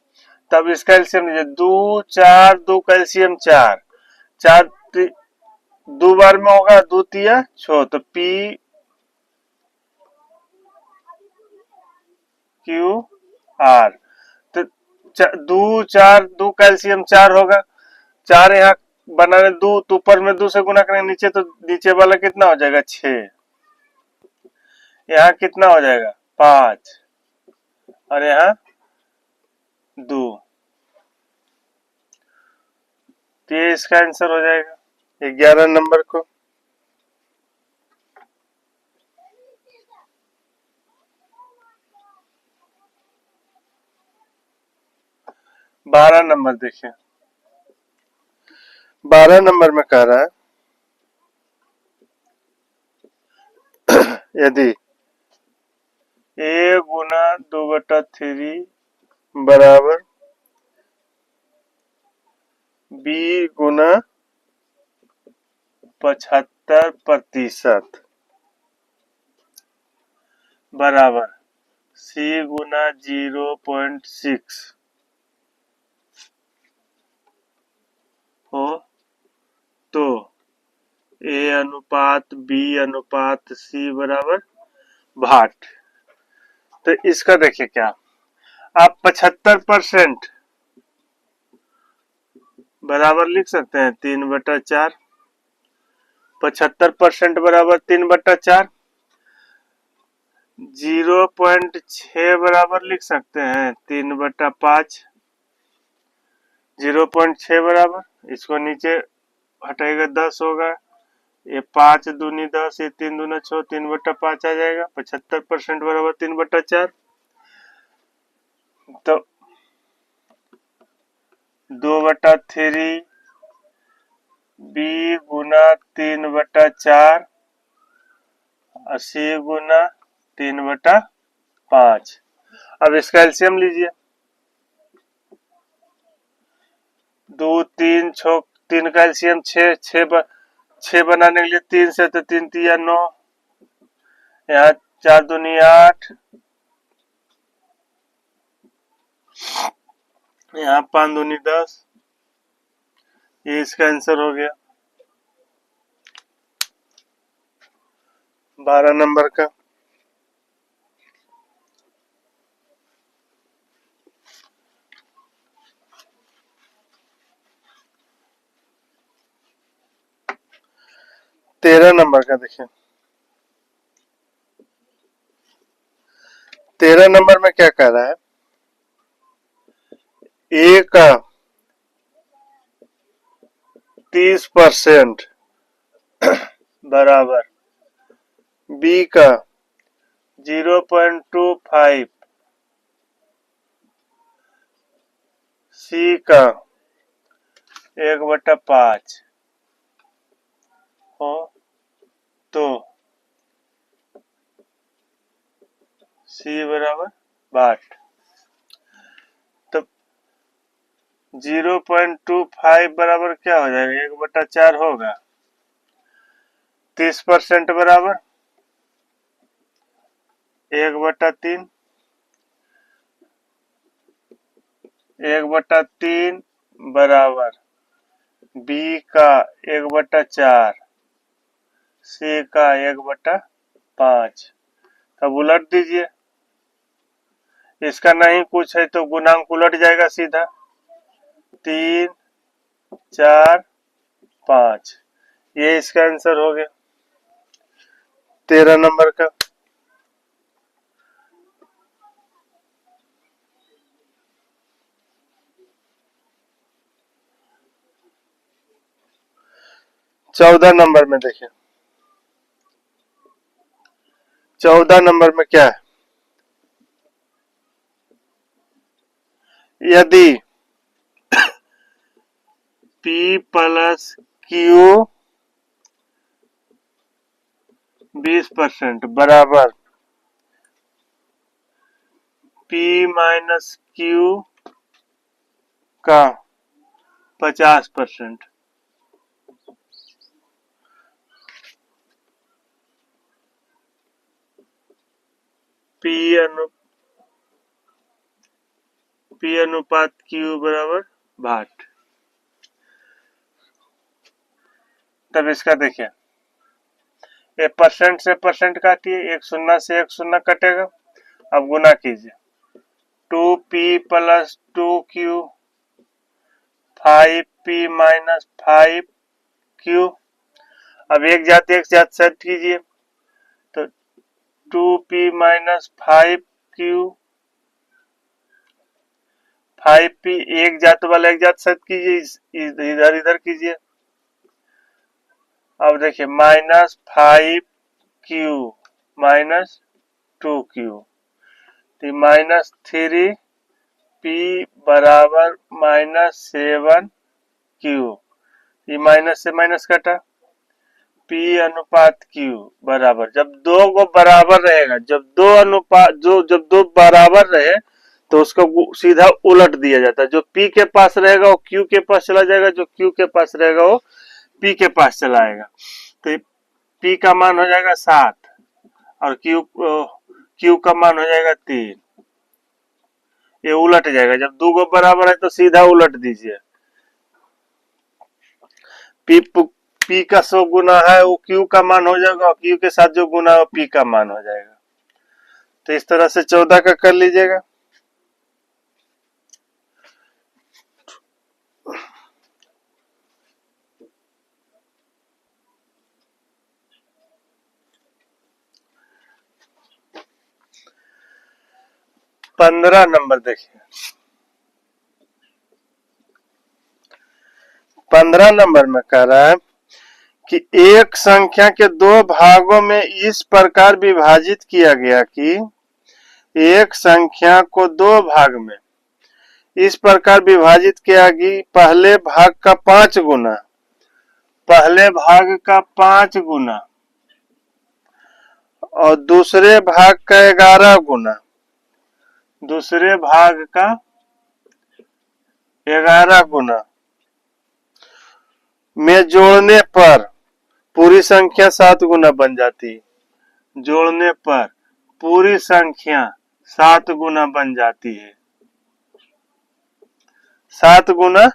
तब इसका एलसीएम लीजिए, 2 4 2 कैल्शियम 4, 4 दो बार में होगा, 2 तिया 6, तो पी क्यू आर, तो 2 4 2 कैल्शियम 4 होगा, 4 यहाँ बनाने 2 तो ऊपर में 2 से गुना करेंगे नीचे, तो नीचे वाला कितना हो जाएगा 6, यहाँ कितना हो जाएगा 5, और यहाँ 2। तो ये इसका आंसर हो जाएगा 11 नंबर को। 12 नंबर देखिए, 12 नंबर में कह रहा है यदि a गुना 2/3 बराबर b गुना 75% बराबर c गुना 0.6 हो तो a अनुपात b अनुपात c बराबर भाट। तो इसका देखिए क्या, आप 75% बराबर लिख सकते हैं 3/4। 75% बराबर 3/4। 0.6 बराबर लिख सकते हैं 3/5। 0.6 बराबर, इसको नीचे हटाएगा 10 होगा। ये 5 दूनी 10, ये 3 दूना 6, 3/5 आ जाएगा। 75% बराबर 3/4। तो 2/3 b गुना 3/4 80 गुना 3/5। अब इसका एलसीएम लीजिए। 2 3 6, 3 का एलसीएम 6, 6 बनाने के लिए 3 से, तो 3 तिया 9, यहाँ 4 दूनी 8, यहाँ 5 दूनी 10। ये इसका आंसर हो गया 12 नंबर का। तेरह नंबर का देखिए। 13 नंबर में क्या कह रहा है, ए का 30% बराबर बी का 0.25, सी का 1/5 हो तो सी बराबर 8। तो 0.25 बराबर क्या हो जाएगा, 1/4 होगा। 30% बराबर 1/3, 1/3 बराबर बी का 1/4, सी का 1/5। तब उलट दीजिए, इसका नहीं कुछ है तो गुणांक उलट जाएगा सीधा। 3 4 5, ये इसका आंसर हो गया 13 नंबर का। चौदह नंबर में देखिए। 14 नंबर में क्या है, यदि P प्लस Q 20% बराबर P माइनस Q का 50%। P अनुपात Q बराबर भाट। तब इसका देखिए, ये परसेंट से परसेंट काटिए, एक शून्य से एक शून्य कटेगा। अब गुना कीजिए, 2P plus 2Q, 5P minus 5Q। अब एक जात सेट कीजिए, तो 2P माइनस 5Q, 5P एक जात वाला एक जात सेट कीजिए, इधर इधर कीजिए। अब देखिए माइनस 5Q माइनस 2Q, तो माइनस 3P बराबर माइनस 7Q। ये माइनस से माइनस कटा, P अनुपात Q बराबर, जब दो को बराबर रहेगा, जब दो अनुपात जब दो बराबर रहे तो उसको सीधा उलट दिया जाता है। जो P के पास रहेगा वो Q के पास चला जाएगा, जो Q के पास रहेगा वो P के पास चला आएगा। तो P का मान हो जाएगा 7 और Q का मान हो जाएगा 3। ये उलट जाएगा, जब दो को बराबर है तो सीधा उलट दीजिए। P का 100 गुना है वो Q का मान हो जाएगा और Q के साथ जो गुना है वो P का मान हो जाएगा। तो इस तरह से 14 का कर लीजिएगा। पंद्रह नंबर देखिए, 15 नंबर में कह रहा है कि एक संख्या के दो भागों में इस प्रकार विभाजित किया गया कि एक संख्या को दो भाग में इस प्रकार विभाजित किया कि पहले भाग का 5 गुना, पहले भाग का 5 गुना और दूसरे भाग का 11 गुना, दूसरे भाग का 11 गुना में जोड़ने पर पूरी संख्या 7 गुना बन जाती है। जोड़ने पर पूरी संख्या 7 गुना बन जाती है, 7 गुना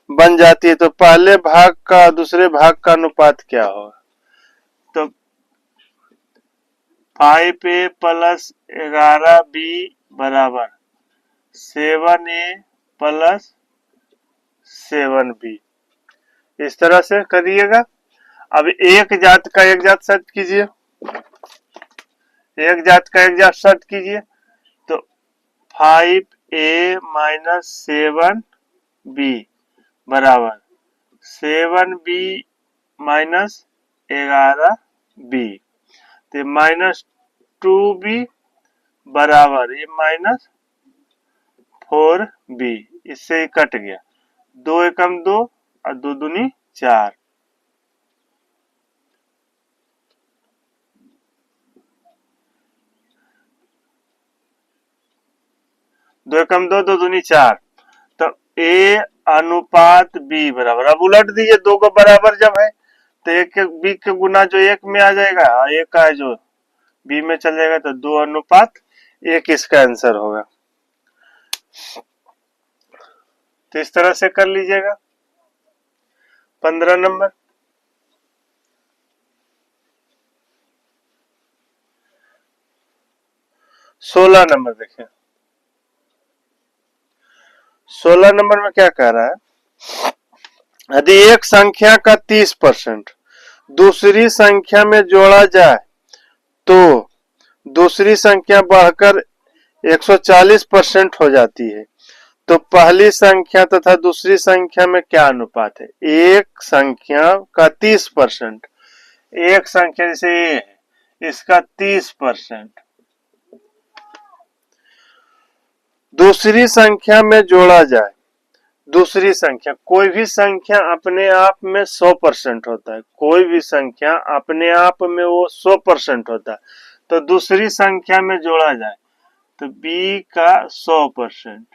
बन जाती है। तो पहले भाग का दूसरे भाग का अनुपात क्या होगा? तो 5a प्लस 11b बराबर 7a प्लस 7b, इस तरह से करिएगा। अब एक जात का एक जात सेट कीजिए, एक जात का एक जात सेट कीजिए। तो 5a माइनस 7b बराबर 7b माइनस 11b, तो माइनस 2b बराबर ये माइनस 4b, इससे ही कट गया। 2 एकम 2 और 2 दूनी 4। दो एकम 2, 2 दूनी 4। तो A अनुपात B बराबर, अब उलट दीजिए, दो को बराबर जब है तो एक के B के गुना जो एक में आ जाएगा, एक का है जो B में चल जाएगा, तो 2 अनुपात 1 इसका आंसर होगा। तो इस तरह से कर लीजिएगा। 15 नंबर, 16 नंबर देखिए, 16 नंबर में क्या कह रहा है? यदि एक संख्या का 30% दूसरी संख्या में जोड़ा जाए तो दूसरी संख्या बढ़कर 140% हो जाती है। तो पहली संख्या तथा दूसरी संख्या में क्या अनुपात है? एक संख्या का 30%, एक संख्या जैसे ये है इसका 30% दूसरी संख्या में जोड़ा जाए। दूसरी संख्या, कोई भी संख्या अपने आप में 100% होता है, कोई भी संख्या अपने आप में वो 100% होता है। तो दूसरी संख्या में जोड़ा जाए तो b का 100%,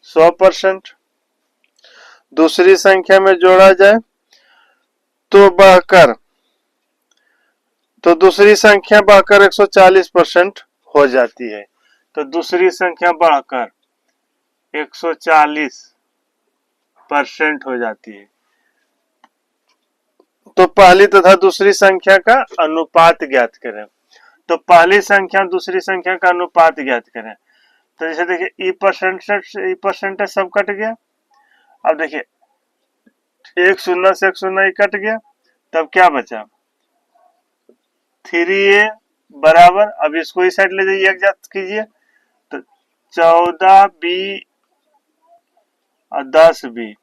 100% दूसरी संख्या में जोड़ा जाए तो बढ़कर, तो दूसरी संख्या बढ़कर 140% हो जाती है। तो दूसरी संख्या बढ़कर 140% हो जाती है। तो पहली तथा दूसरी संख्या का अनुपात ज्ञात करें। तो पहली संख्या दूसरी संख्या का अनुपात ज्ञात करें। तो जैसे देखिए ई परसेंटेज सब कट गया। अब देखिए एक शून्य से एक शून्य कट गया, तब क्या बचा? 3a बराबर, अब इसको इस साइड ले जाइए, एक जात कीजिए, तो 14b और 10b,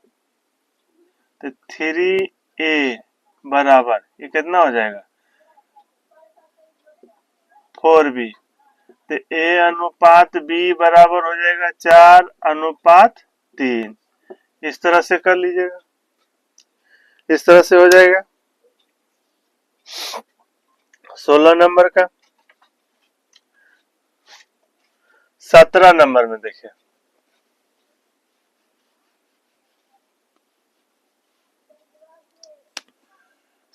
तो 3a बराबर ये कितना हो जाएगा? 4b। तो a अनुपात b बराबर हो जाएगा 4 अनुपात 3। इस तरह से कर लीजिएगा। इस तरह से हो जाएगा। 16 नंबर का 17 नंबर में देखिए,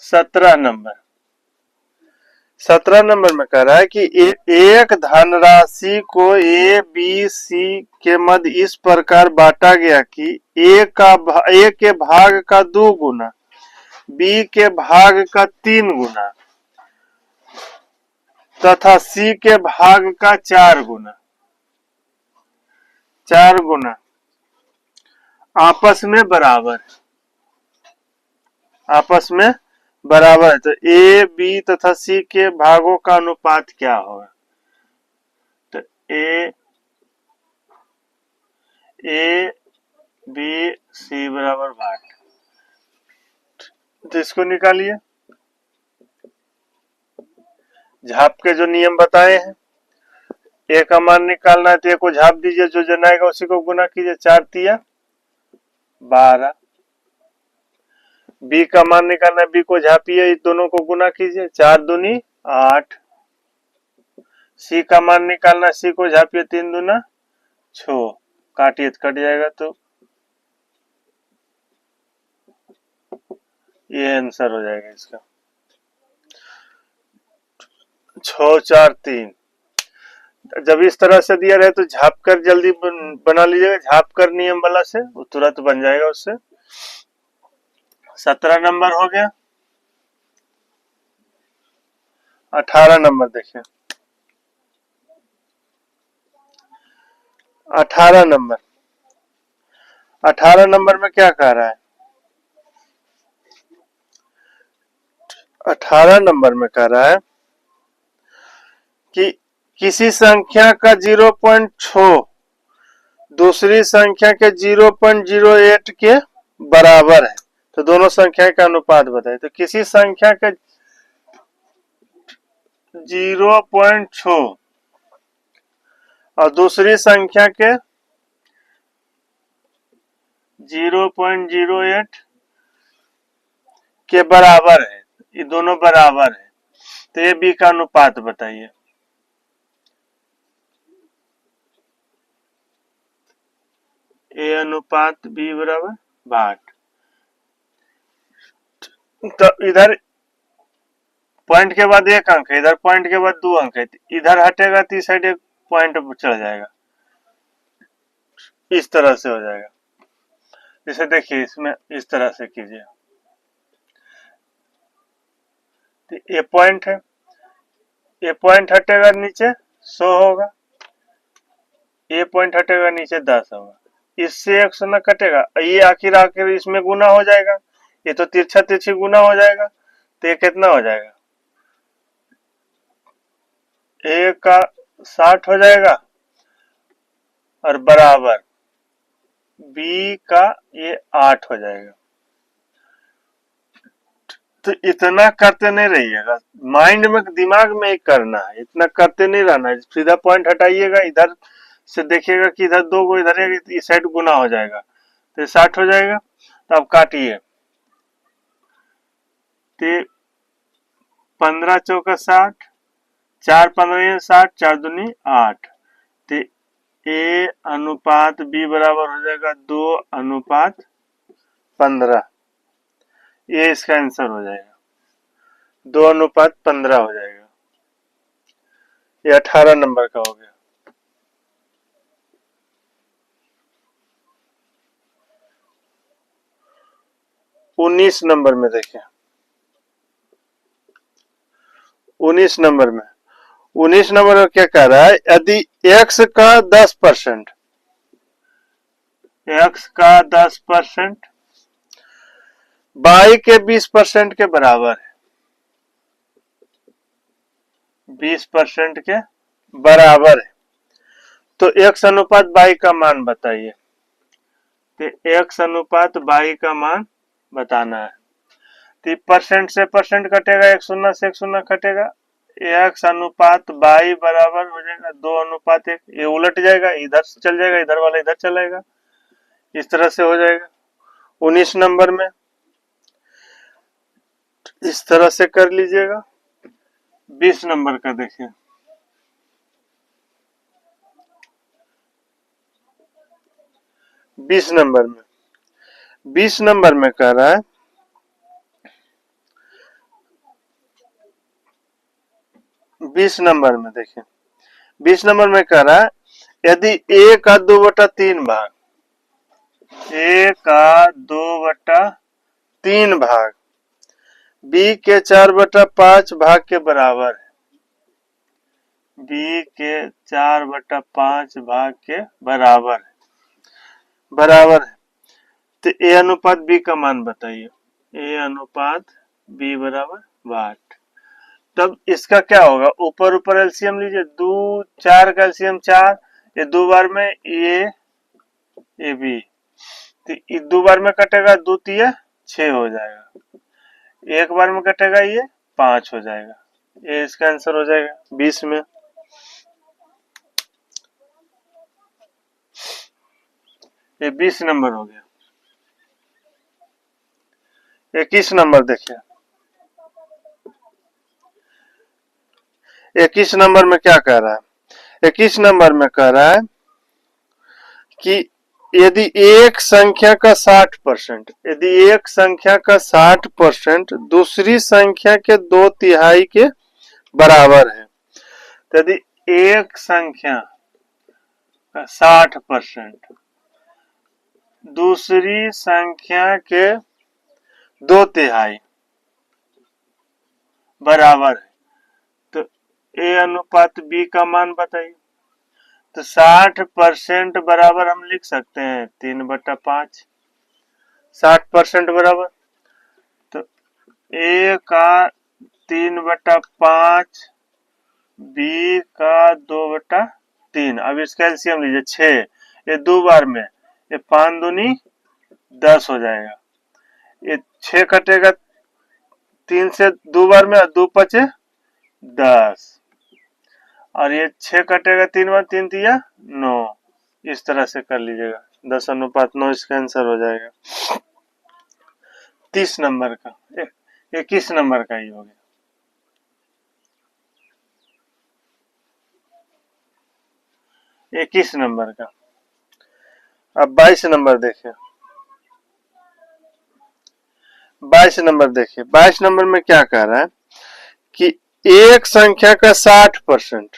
सत्रह नंबर में कह रहा है कि एक धनराशि को ए बी सी के मध्य इस प्रकार बांटा गया कि ए के भाग का 2 गुना, बी के भाग का 3 गुना तथा सी के भाग का 4 गुना आपस में बराबर है। तो ए बी तथा सी के भागों का अनुपात क्या होगा? तो ए बी सी बराबर भाग, तो इसको निकालिए। झाप के जो नियम बताए हैं, ए का मान निकालना है तो ए को झाप दीजिए, जो जनाएगा उसी को गुना कीजिए, 4 तिया 12। बी का मान निकालना है, बी को झापिए, इन दोनों को गुना कीजिए, 4 दूनी 8। सी का मान निकालना है, सी को झापिए, 3 दूना 6, काटिए तो कट जाएगा। तो ये आंसर हो जाएगा इसका, 6 4 3। जब इस तरह से दिया रहे तो झाप कर जल्दी बना लीजिएगा, झाप कर नियम वाला से वो तुरंत बन जाएगा उससे। 17 नंबर हो गया। 18 नंबर देखिए, 18 नंबर में क्या कह रहा है? 18 नंबर में कह रहा है कि किसी संख्या का 0.6 दूसरी संख्या के 0.08 के बराबर है, तो दोनों संख्या का अनुपात बताइए। तो किसी संख्या के 0.6 और दूसरी संख्या के 0.08 के बराबर है, ये दोनों बराबर है, तो ए बी का अनुपात बताइए। ए अनुपात बी बराबर 8। तो इधर पॉइंट के बाद 1 अंक है, इधर पॉइंट के बाद 2 अंक है, इधर हटेगा तो इस साइड 1 पॉइंट चढ़ जाएगा, इस तरह से हो जाएगा। जैसे देखिए इसमें इस तरह से कीजिए, तो ये पॉइंट है, ये पॉइंट हटेगा नीचे 100 होगा, ये पॉइंट हटेगा नीचे 10 होगा, इससे 1 शून्य कटेगा, ये आखिर इसमें गुना हो जाएगा, ये तो तिरछा तिरछी गुना हो जाएगा, तो ये कितना हो जाएगा? ए का 60 हो जाएगा और बराबर बी का ये 8 हो जाएगा। तो इतना करते नहीं रहिएगा, माइंड में दिमाग में ही करना है, इतना करते नहीं रहना है। सीधा पॉइंट हटाइएगा, इधर से देखिएगा कि इधर 2 को इधर इस साइड गुना हो जाएगा, तो 60 हो जाएगा। तो अब काटिए, तो 15 चौका 60, 4 15 60, 4 दूनी 8, तो ए अनुपात बी बराबर हो जाएगा 2:15। ये इसका आंसर हो जाएगा, 2:15 हो जाएगा। ये 18 नंबर का हो गया। 19 नंबर में देखिए, 19 नंबर में क्या कह रहा है? यदि x का 10%, y के 20% के बराबर है, 20% के बराबर है, तो x अनुपात y का मान बताइए। तो x अनुपात y का मान बताना है, तो परसेंट से परसेंट कटेगा, 1 शून्य से 1 शून्य कटेगा, x अनुपात y बराबर हो जाएगा 2:1। ये उलट जाएगा, इधर से चल जाएगा, इधर वाला इधर चलेगा, इस तरह से हो जाएगा। 19 नंबर में इस तरह से कर लीजिएगा। 20 नंबर का देखिए, 20 नंबर में 20 नंबर में कह रहा है 20 नंबर में देखिए, 20 नंबर में कह रहा है यदि a का 2/3 भाग, a का 2/3 भाग b के 4/5 भाग के बराबर है, b के 4/5 भाग के बराबर है, तो a अनुपात b का मान बताइए। a अनुपात b बराबर 8। तब इसका क्या होगा, ऊपर ऊपर एलसीएम लीजिए, 2 4 का एलसीएम 4, ये 2 बार में ए बी, तो 2 बार में कटेगा, 2 तिया 6 हो जाएगा, एक बार में कटेगा ये 5 हो जाएगा, ये इसका आंसर हो जाएगा 20 में। ये 20 नंबर हो गया। 21 नंबर देखिए, 21 नंबर में क्या कह रहा है, 21 नंबर में कह रहा है कि यदि एक संख्या का 60%, यदि एक संख्या का 60% दूसरी संख्या के 2/3 के बराबर है, तो यदि एक संख्या का 60% दूसरी संख्या के 2/3 बराबर है, तो a अनुपात b का मान बताइए। तो 60% बराबर हम लिख सकते हैं 3/5, 60% बराबर, तो a का 3/5, b का 2/3। अब इसका एलसीएम लीजिए 6, ये 2 बार में, ये 5 दूनी 10 हो जाएगा, ये 6 कटेगा 3 से 2 बार में, 2 5 10, और ये 6 कटेगा 3 बार, 3 तिया 9। इस तरह से कर लीजिएगा, 10:9 इसका आंसर हो जाएगा। 30 नंबर का, 21 नंबर का ही हो गया। 21 नंबर का। अब 22 नंबर देखिए, 22 नंबर देखिए, 22 नंबर में क्या कह रहा है कि एक संख्या का 60%,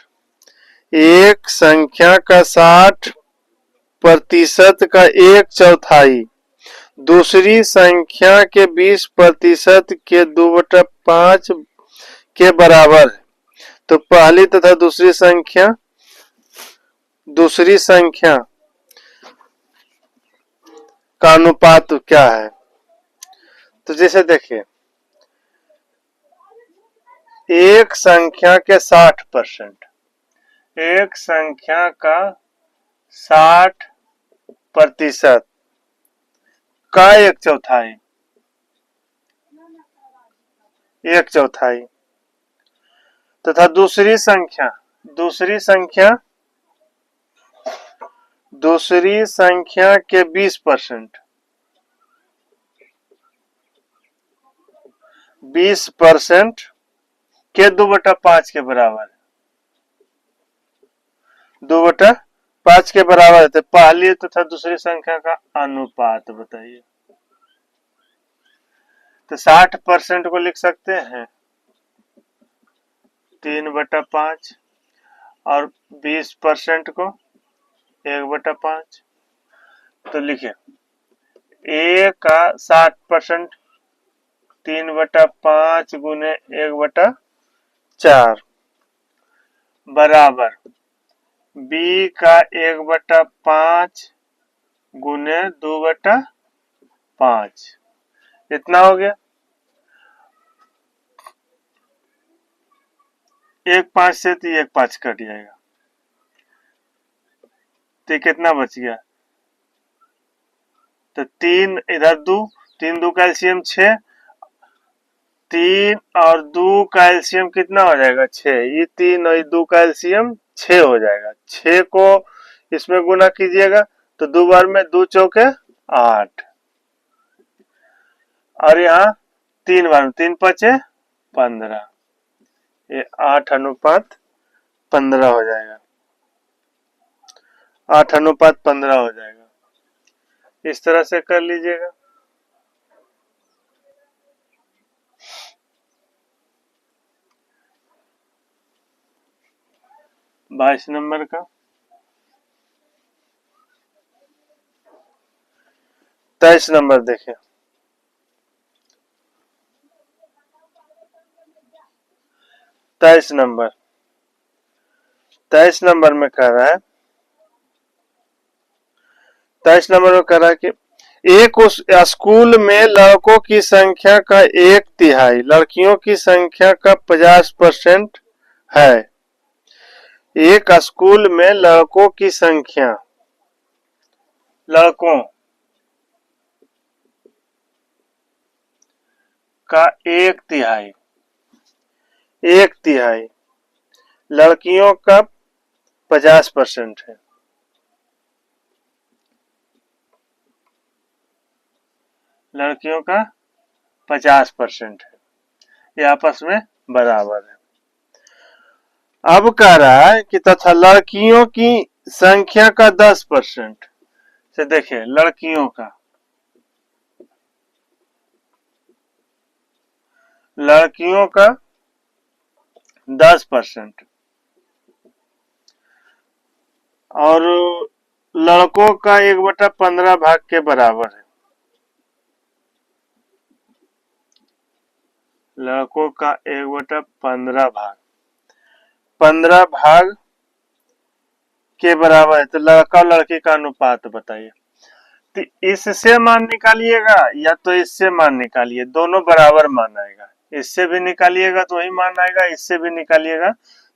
एक संख्या का 60% का 1/4 दूसरी संख्या के 20% के 2/5 के बराबर है, तो पहली तथा दूसरी संख्या का अनुपात क्या है। तो जैसे देखिए, एक संख्या के 60%, एक संख्या का 60% का 1/4, 1/4 तथा दूसरी संख्या के 20%, 20% के 2/5 के बराबर, 2/5 के बराबर है, तो पहली तथा दूसरी संख्या का अनुपात बताइए। तो 60% को लिख सकते हैं 3/5 और 20% को 1/5। तो लिखिए a का 60% 3/5 गुने 1/4 बराबर b का 1/5 गुने 2/5, इतना हो गया। 1 5 से तो 1 5 कट जाएगा, तो कितना बच गया, तो 3 इधर 2, 3 2 का एलसीएम 6, 3 और 2 का एलसीएम कितना हो जाएगा 6, ये 3 और 2 का एलसीएम 6 हो जाएगा। 6 को इसमें गुना कीजिएगा तो 2 बार में 2 चौके 8, और यहाँ 3 बार, 3 पचे 15, ये 8:15 हो जाएगा, 8:15 हो जाएगा। इस तरह से कर लीजिएगा। 22 नंबर का 23 नंबर देखिए। 23 नंबर, 23 नंबर में कह रहा है, 23 नंबर में कह रहा है कि एक उस स्कूल में लड़कों की संख्या का 1/3, लड़कियों की संख्या का 50% है। एक स्कूल में लड़कों की संख्या, लड़कों का 1/3, 1/3, लड़कियों का 50% है। लड़कियों का 50% है, ये आपस में बराबर है। अब कह रहा है कि तथा लड़कियों की संख्या का 10% से, देखिए लड़कियों का, लड़कियों का 10% और लड़कों का 1/15 भाग के बराबर है। लड़कों का 1/15 भाग, 15 भाग के बराबर है। तो लड़का और लड़की का अनुपात बताइए। तो इससे मान निकालिएगा या तो इससे मान निकालिए, दोनों बराबर मान आएगा। इससे भी निकालिएगा तो ही मान आएगा, इससे भी निकालिएगा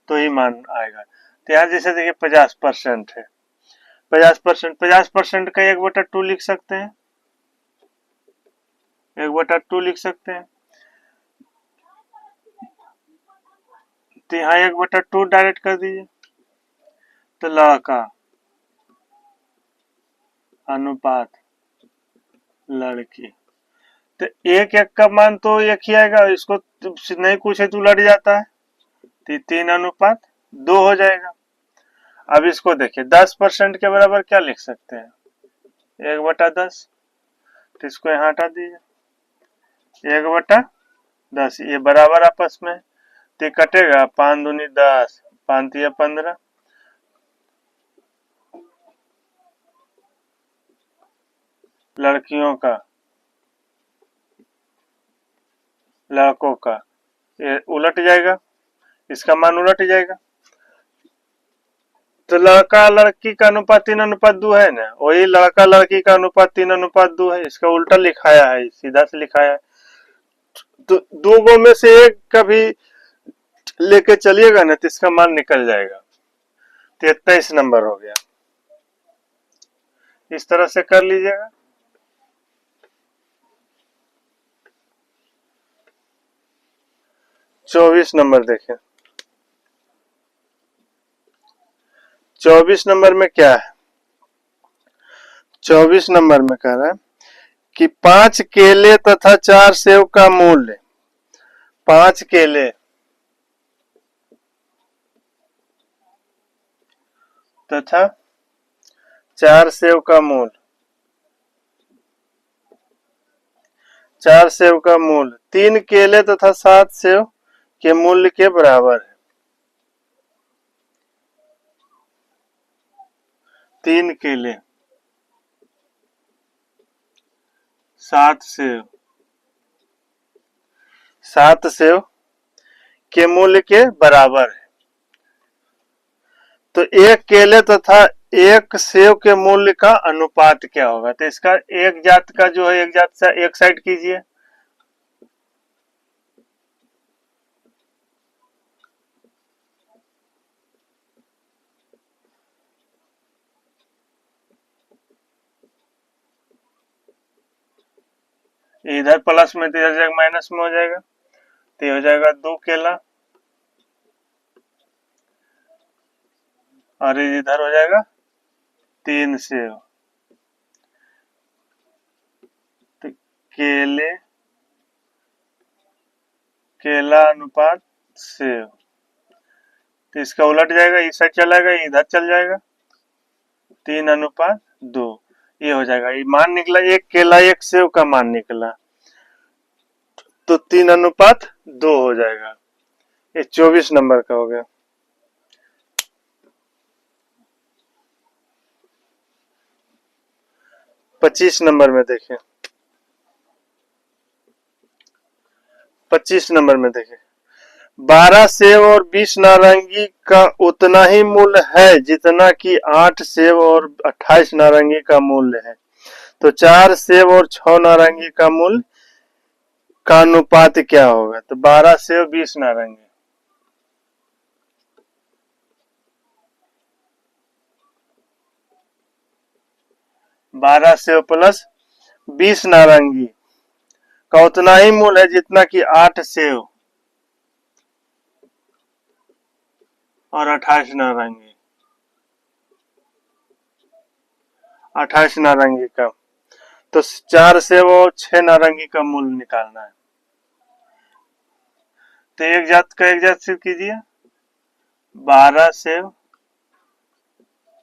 तो ही मान आएगा। तो यहाँ जैसे देखिए 50% है, 50% का 1/2 लिख सकते हैं, 1/2 लिख सकते हैं। तो यहाँ 1/2 डायरेक्ट कर दीजिए, तो लड़का अनुपात लड़की, तो 1/1 का मान तो एक ही आएगा, इसको नहीं पूछे तो उलट जाता है, तो 3:2 हो जाएगा। अब इसको देखिए 10% के बराबर क्या लिख सकते हैं, 1/10, तो इसको यहाँ हटा दीजिए, 1/10, ये बराबर आपस में, तो कटेगा 5 दूनी 10, 5 तिया 15, लड़कियों का, लड़कों का, ये उलट जाएगा, इसका मान उलट जाएगा। तो लड़का लड़की का अनुपात 3:2 है ना, वही लड़का लड़की का अनुपात 3:2 है, इसका उल्टा लिखाया है, सीधा से लिखाया है। तो दो गो में से एक का भी लेके चलिएगा ना तो इसका मान निकल जाएगा। 23 नंबर हो गया, इस तरह से कर लीजिएगा। 24 नंबर देखिए। 24 नंबर में क्या है, 24 नंबर में कह रहा है कि 5 केले तथा 4 सेव का मूल्य, 5 केले तथा 4 सेव का मूल्य, 4 सेव का मूल्य 3 केले तथा 7 सेव के मूल्य के बराबर है। 3 केले 7 सेव, 7 सेव के मूल्य के बराबर है। तो एक केले तथा एक सेव के मूल्य का अनुपात क्या होगा, तो इसका एक जात का जो है, एक जात से एक साइड कीजिए, इधर प्लस में तो इधर जाएगा माइनस में हो जाएगा, तो ये हो जाएगा 2 केला और इधर हो जाएगा 3 सेव। तो केले केला अनुपात सेब, तो इसका उलट जाएगा, इस साइड चला जाएगा, इधर चल जाएगा, 3:2 ये हो जाएगा। ये मान निकला, एक केला एक सेब का मान निकला, तो 3:2 हो जाएगा। ये 24 नंबर का हो गया। 25 नंबर में देखें, 25 नंबर में देखें, 12 सेब और 20 नारंगी का उतना ही मूल्य है जितना कि 8 सेब और 28 नारंगी का मूल्य है, तो 4 सेब और 6 नारंगी का मूल्य का अनुपात क्या होगा? तो 12 सेब 20 नारंगी, 12 सेब प्लस 20 नारंगी का उतना ही मूल्य है जितना कि 8 सेब और 28 नारंगी, 28 नारंगी का, तो 4 सेब और 6 नारंगी का मूल्य निकालना है। तो एक जात का एक जात से कीजिए, 12 सेब,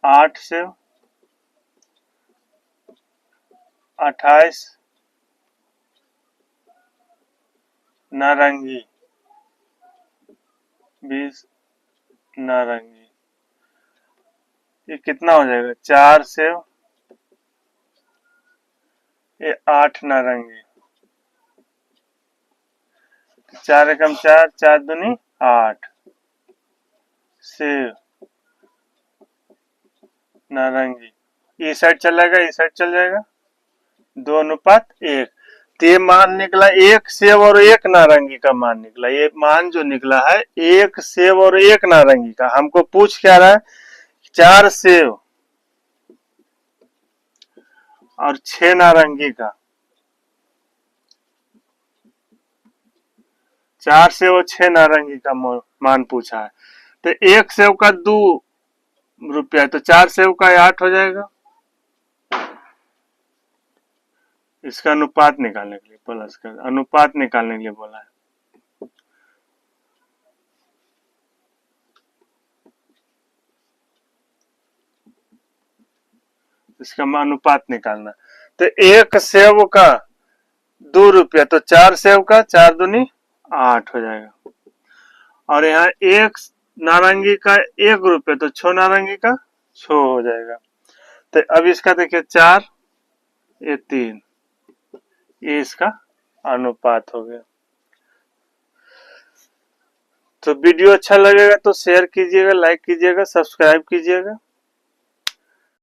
8 सेब, 28 नारंगी, 20 नारंगी, ये कितना हो जाएगा? 4 सेब, ये 8 नारंगी, 4 एकम 4, 4 दूनी 8 सेब नारंगी, इस साइड चल जाएगा, इस साइड चल जाएगा, 2:1। तो ये मान निकला, एक सेब और एक नारंगी का मान निकला। ये मान जो निकला है एक सेब और एक नारंगी का। हमको पूछ क्या रहा है? 4 सेब और 6 नारंगी का, 4 सेब और 6 नारंगी का मान पूछा है। तो एक सेब का 2 रुपया, तो 4 सेब का 8 हो जाएगा। इसका अनुपात निकालने के लिए, प्लस का अनुपात निकालने के लिए बोला है। इसका अनुपात निकालना, तो एक सेब का 2 रुपया, तो 4 सेब का 4 दूनी 8 हो जाएगा, और यहाँ एक नारंगी का 1 रुपया, तो 6 नारंगी का 6 हो जाएगा। तो अब इसका देखिए 4, ये 3, ये इसका अनुपात हो गया। तो वीडियो अच्छा लगेगा तो शेयर कीजिएगा, लाइक कीजिएगा, सब्सक्राइब कीजिएगा।